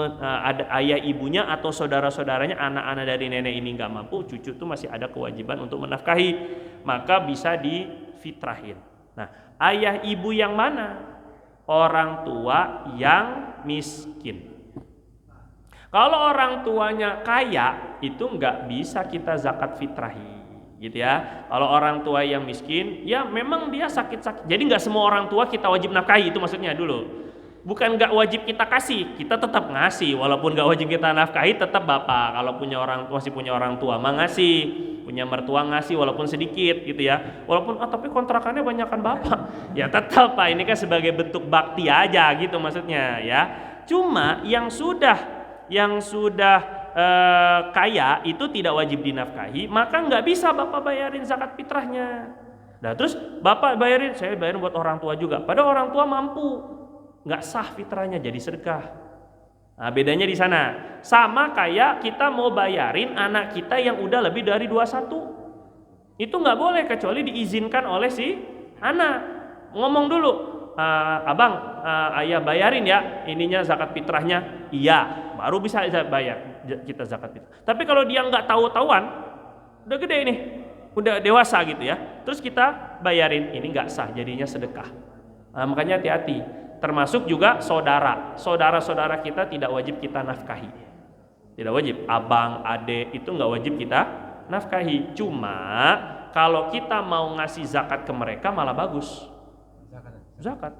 ada ayah ibunya atau saudara-saudaranya, anak-anak dari nenek ini nggak mampu, cucu itu masih ada kewajiban untuk menafkahi, maka bisa difitrahin. Nah, ayah ibu yang mana? Orang tua yang miskin. Kalau orang tuanya kaya, itu nggak bisa kita zakat fitrahi, gitu ya. Kalau orang tua yang miskin, ya memang dia sakit-sakit. Jadi nggak semua orang tua kita wajib nafkahi, itu maksudnya dulu. Bukan nggak wajib kita kasih, kita tetap ngasih. Walaupun nggak wajib kita nafkahi, tetap bapak. Kalau masih punya orang tua, mah ngasih. Punya mertua ngasih, walaupun sedikit, gitu ya. Walaupun tapi kontrakannya banyakan bapak, ya tetap Pak. Ini kan sebagai bentuk bakti aja, gitu maksudnya, ya. Cuma yang sudah kaya itu tidak wajib dinafkahi, maka nggak bisa bapak bayarin zakat fitrahnya. Nah terus bapak saya bayarin buat orang tua juga, padahal orang tua mampu, nggak sah fitrahnya, jadi sedekah. Nah bedanya di sana. Sama kayak kita mau bayarin anak kita yang udah lebih dari 21, itu nggak boleh kecuali diizinkan oleh si anak. Ngomong dulu, abang, ayah bayarin ya ininya zakat fitrahnya. Iya, baru bisa bayar kita zakat fitrah. Tapi kalau dia nggak tahu-tahuan, udah gede nih, udah dewasa gitu ya, terus kita bayarin, ini nggak sah, jadinya sedekah. Nah, makanya hati-hati. Termasuk juga saudara-saudara kita tidak wajib kita nafkahi. Tidak wajib, abang, adek itu nggak wajib kita nafkahi. Cuma kalau kita mau ngasih zakat ke mereka malah bagus. Zakat.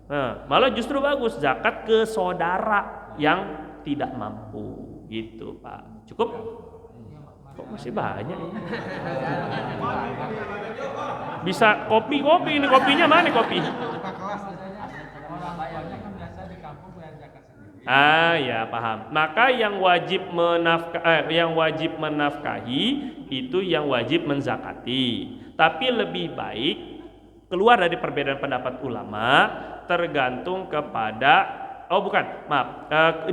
Nah, malah justru bagus zakat ke saudara yang tidak mampu, gitu Pak. Cukup? Kok masih banyak ini? Bisa kopi ini kopinya mana kopi? Ya paham. Maka yang wajib menafkahi itu yang wajib menzakati. Tapi lebih baik keluar dari perbedaan pendapat ulama tergantung kepada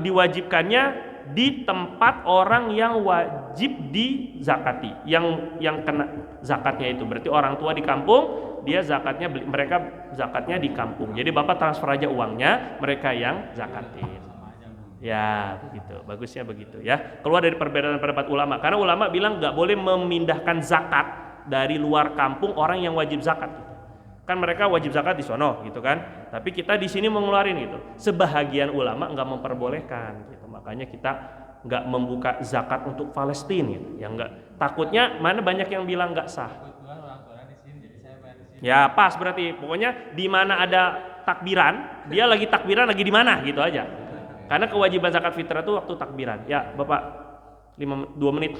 diwajibkannya di tempat orang yang wajib dizakati, yang kena zakatnya itu berarti orang tua di kampung, dia zakatnya mereka zakatnya di kampung. Jadi bapak transfer aja uangnya, mereka yang zakatin. Ya begitu, bagusnya begitu ya. Keluar dari perbedaan pendapat ulama, karena ulama bilang nggak boleh memindahkan zakat dari luar kampung orang yang wajib zakat. Kan mereka wajib zakat di sono gitu kan, tapi kita di sini mau ngeluarin gitu. Sebahagian ulama nggak memperbolehkan gitu, makanya kita nggak membuka zakat untuk Palestina gitu. Yang nggak, takutnya mana banyak yang bilang nggak sah. Ya pas berarti, pokoknya di mana ada takbiran, dia lagi takbiran lagi di mana gitu aja. Karena kewajiban zakat fitrah itu waktu takbiran. Ya bapak 2 menit.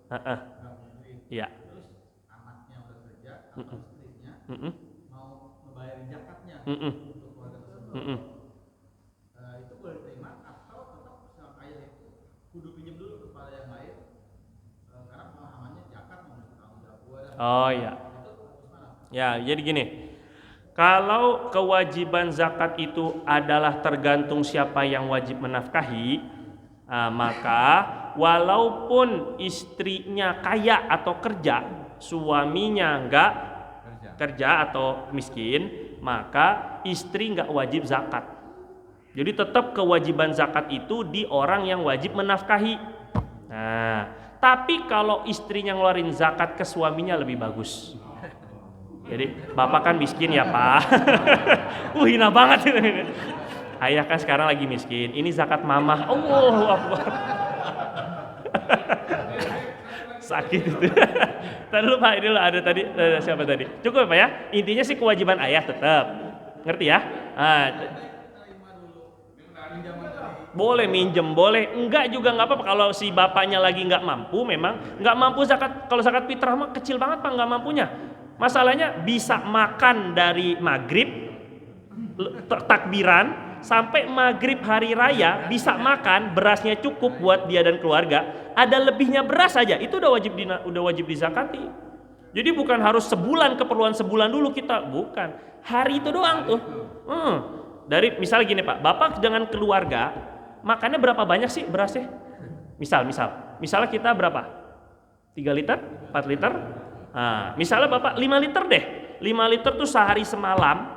Nggak punya duit. Iya. Terus anaknya udah kerja atau istrinya mau ngebayarin zakatnya untuk keluarga tersebut. Itu boleh diterima atau tetap sang ayah itu kudu pinjam dulu kepada yang lain karena pemahamannya zakat mau bertanggung jawab gua. Oh iya. Ya, jadi gini. Kalau kewajiban zakat itu adalah tergantung siapa yang wajib menafkahi, maka walaupun istrinya kaya atau kerja, suaminya enggak kerja atau miskin, maka istri enggak wajib zakat. Jadi tetap kewajiban zakat itu di orang yang wajib menafkahi. Nah, tapi kalau istrinya ngeluarin zakat ke suaminya lebih bagus. Jadi bapak kan miskin ya pak. Hina banget ini. Ayah kan sekarang lagi miskin. Ini zakat mamah. Allahu Akbar. Sakit itu. Tadi dulu pak, ini ada tadi siapa tadi? Cukup pak ya. Intinya sih kewajiban ayah tetap. Ngerti ya? Boleh minjem, boleh. Enggak juga nggak apa-apa. Kalau si bapaknya lagi nggak mampu, memang nggak mampu zakat. Kalau zakat fitrah mah kecil banget pak, nggak mampunya. Masalahnya bisa makan dari maghrib takbiran sampai maghrib hari raya, bisa makan, berasnya cukup buat dia dan keluarga. Ada lebihnya beras aja, itu udah wajib dizakati. Jadi bukan harus sebulan, keperluan sebulan dulu kita, bukan. Hari itu doang tuh. Dari misalnya gini pak, bapak dengan keluarga makannya berapa banyak sih berasnya? Misalnya kita berapa? 3 liter, 4 liter. Nah, misalnya bapak 5 liter deh. 5 liter tuh sehari semalam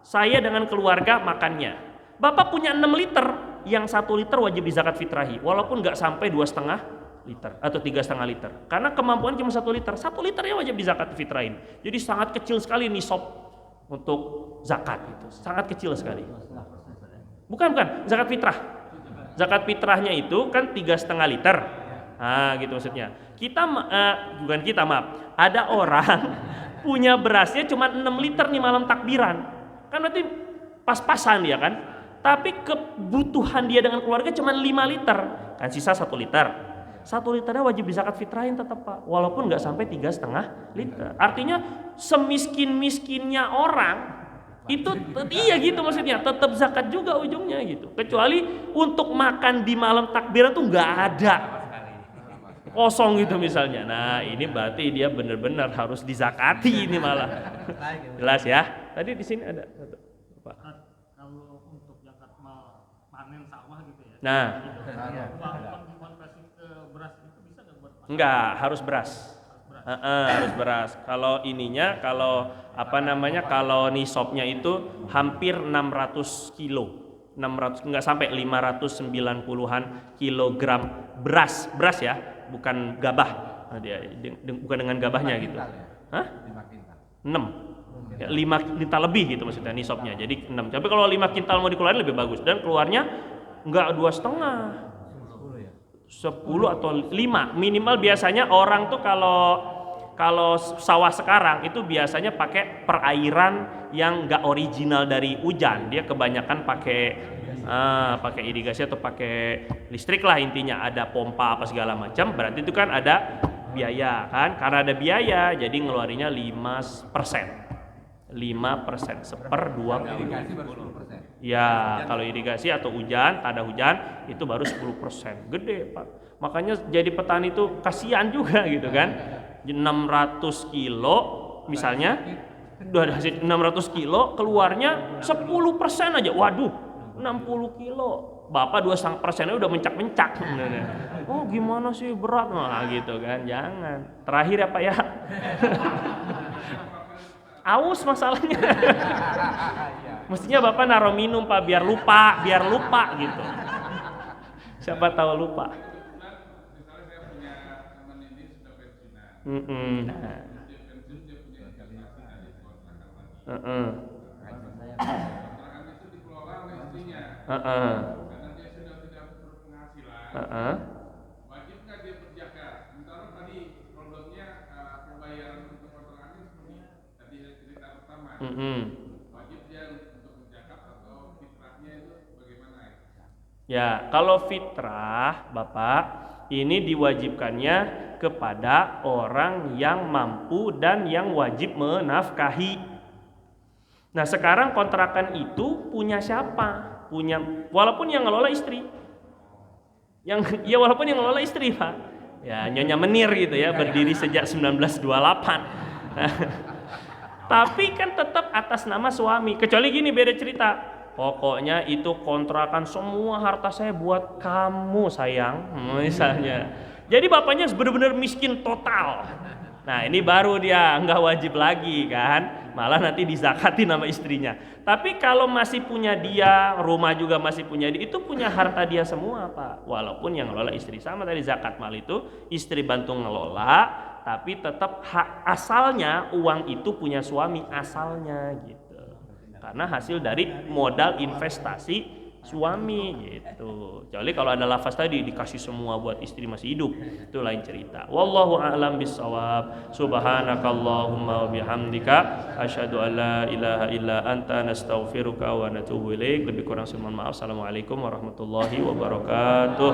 saya dengan keluarga makannya. Bapak punya 6 liter, yang 1 liter wajib dizakat fitrahi, walaupun nggak sampai 2,5 liter atau 3,5 liter. Karena kemampuan cuma 1 liter. 1 liternya wajib dizakat fitrahin. Jadi sangat kecil sekali nisab untuk zakat itu. Sangat kecil sekali. Bukan, zakat fitrah. Zakat fitrahnya itu kan 3,5 liter. Nah, gitu maksudnya. Ada orang punya berasnya cuma 6 liter nih malam takbiran. Kan berarti pas-pasan dia kan. Tapi kebutuhan dia dengan keluarga cuma 5 liter. Kan sisa 1 liter. 1 liternya wajib dizakat fitrahin tetap pak. Walaupun nggak sampai 3,5 liter. Artinya semiskin-miskinnya orang itu iya gitu maksudnya. Tetap zakat juga ujungnya gitu. Kecuali untuk makan di malam takbiran tuh nggak ada. Kosong gitu misalnya. Nah ini berarti dia benar-benar harus dizakati ini malah. Jelas ya. Tadi di sini ada satu. Pak. Kalau untuk zakat panen sawah gitu ya. Nah. Uang konversi ke beras itu bisa nggak buat panen? Enggak, harus beras. Harus beras. Kalau ininya, kalau nisabnya itu hampir 600 kilo. 600 enggak sampai 590-an kilogram beras ya, bukan gabah. Dia bukan dengan gabahnya gitu. Hah? 6. Ya, 5 kintal lebih gitu maksudnya nisabnya. Jadi 6. Tapi kalau 5 kintal mau dikeluarin lebih bagus dan keluarnya enggak 2,5. 10 atau 5 minimal. Biasanya orang tuh kalau kalau sawah sekarang itu biasanya pakai perairan yang nggak original dari hujan. Dia kebanyakan pakai irigasi atau pakai listrik lah, intinya ada pompa apa segala macam. Berarti itu kan ada biaya kan? Karena ada biaya, jadi ngeluarinnya 5%. 5%, 1/20. Ya, kalau irigasi atau hujan, ada hujan itu baru 10%. Gede, Pak. Makanya jadi petani itu kasihan juga gitu kan. 600 kilo misalnya, udah hasil 600 kilo keluarnya 10% aja. Waduh, 60 kilo. Bapak 2,5%-nya udah mencak-mencak. Oh gimana sih, berat nah gitu kan. Jangan. Terakhir ya Pak ya. Aus masalahnya. Mestinya Bapak naruh minum Pak biar lupa gitu. Siapa tahu lupa. Misalnya saya punya teman ini sudah pensiunan. Dia pensiun, dia punya investasi dari kontrakan lagi. Kontrakan itu dikelola oleh istrinya. Karena dia sudah tidak berpenghasilan. Wajib nggak dia berzakat? Sementara tadi problemnya pembayaran untuk kontrakannya seperti tadi cerita pertama. Wajib dia untuk berzakat atau fitrahnya itu bagaimana? Ya, kalau fitrah, Bapak, ini diwajibkannya kepada orang yang mampu dan yang wajib menafkahi. Nah, sekarang kontrakan itu punya siapa? Walaupun yang ngelola istri. Walaupun yang ngelola istri, Pak. Ya, Nyonya Menir gitu ya, berdiri sejak 1928. Tapi kan tetap atas nama suami. Kecuali gini, beda cerita. Pokoknya itu kontrakan semua harta saya buat kamu sayang, misalnya. Jadi bapaknya benar-benar miskin total. Nah ini baru dia nggak wajib lagi kan, malah nanti dizakati nama istrinya. Tapi kalau masih punya dia, rumah juga masih punya dia, itu punya harta dia semua Pak. Walaupun yang ngelola istri, sama tadi zakat mal itu istri bantu ngelola, tapi tetap hak asalnya uang itu punya suami asalnya gitu. Karena hasil dari modal investasi suami gitu. Kecuali kalau ada lafaz tadi dikasih semua buat istri masih hidup, itu lain cerita. Wallahu a'lam bissawab. Subhanakallahumma wa bihamdika asyhadu an la ilaha illa anta nastaghfiruka wa natubu ilaik. Lebih kurang mohon maaf. Assalamualaikum warahmatullahi wabarakatuh.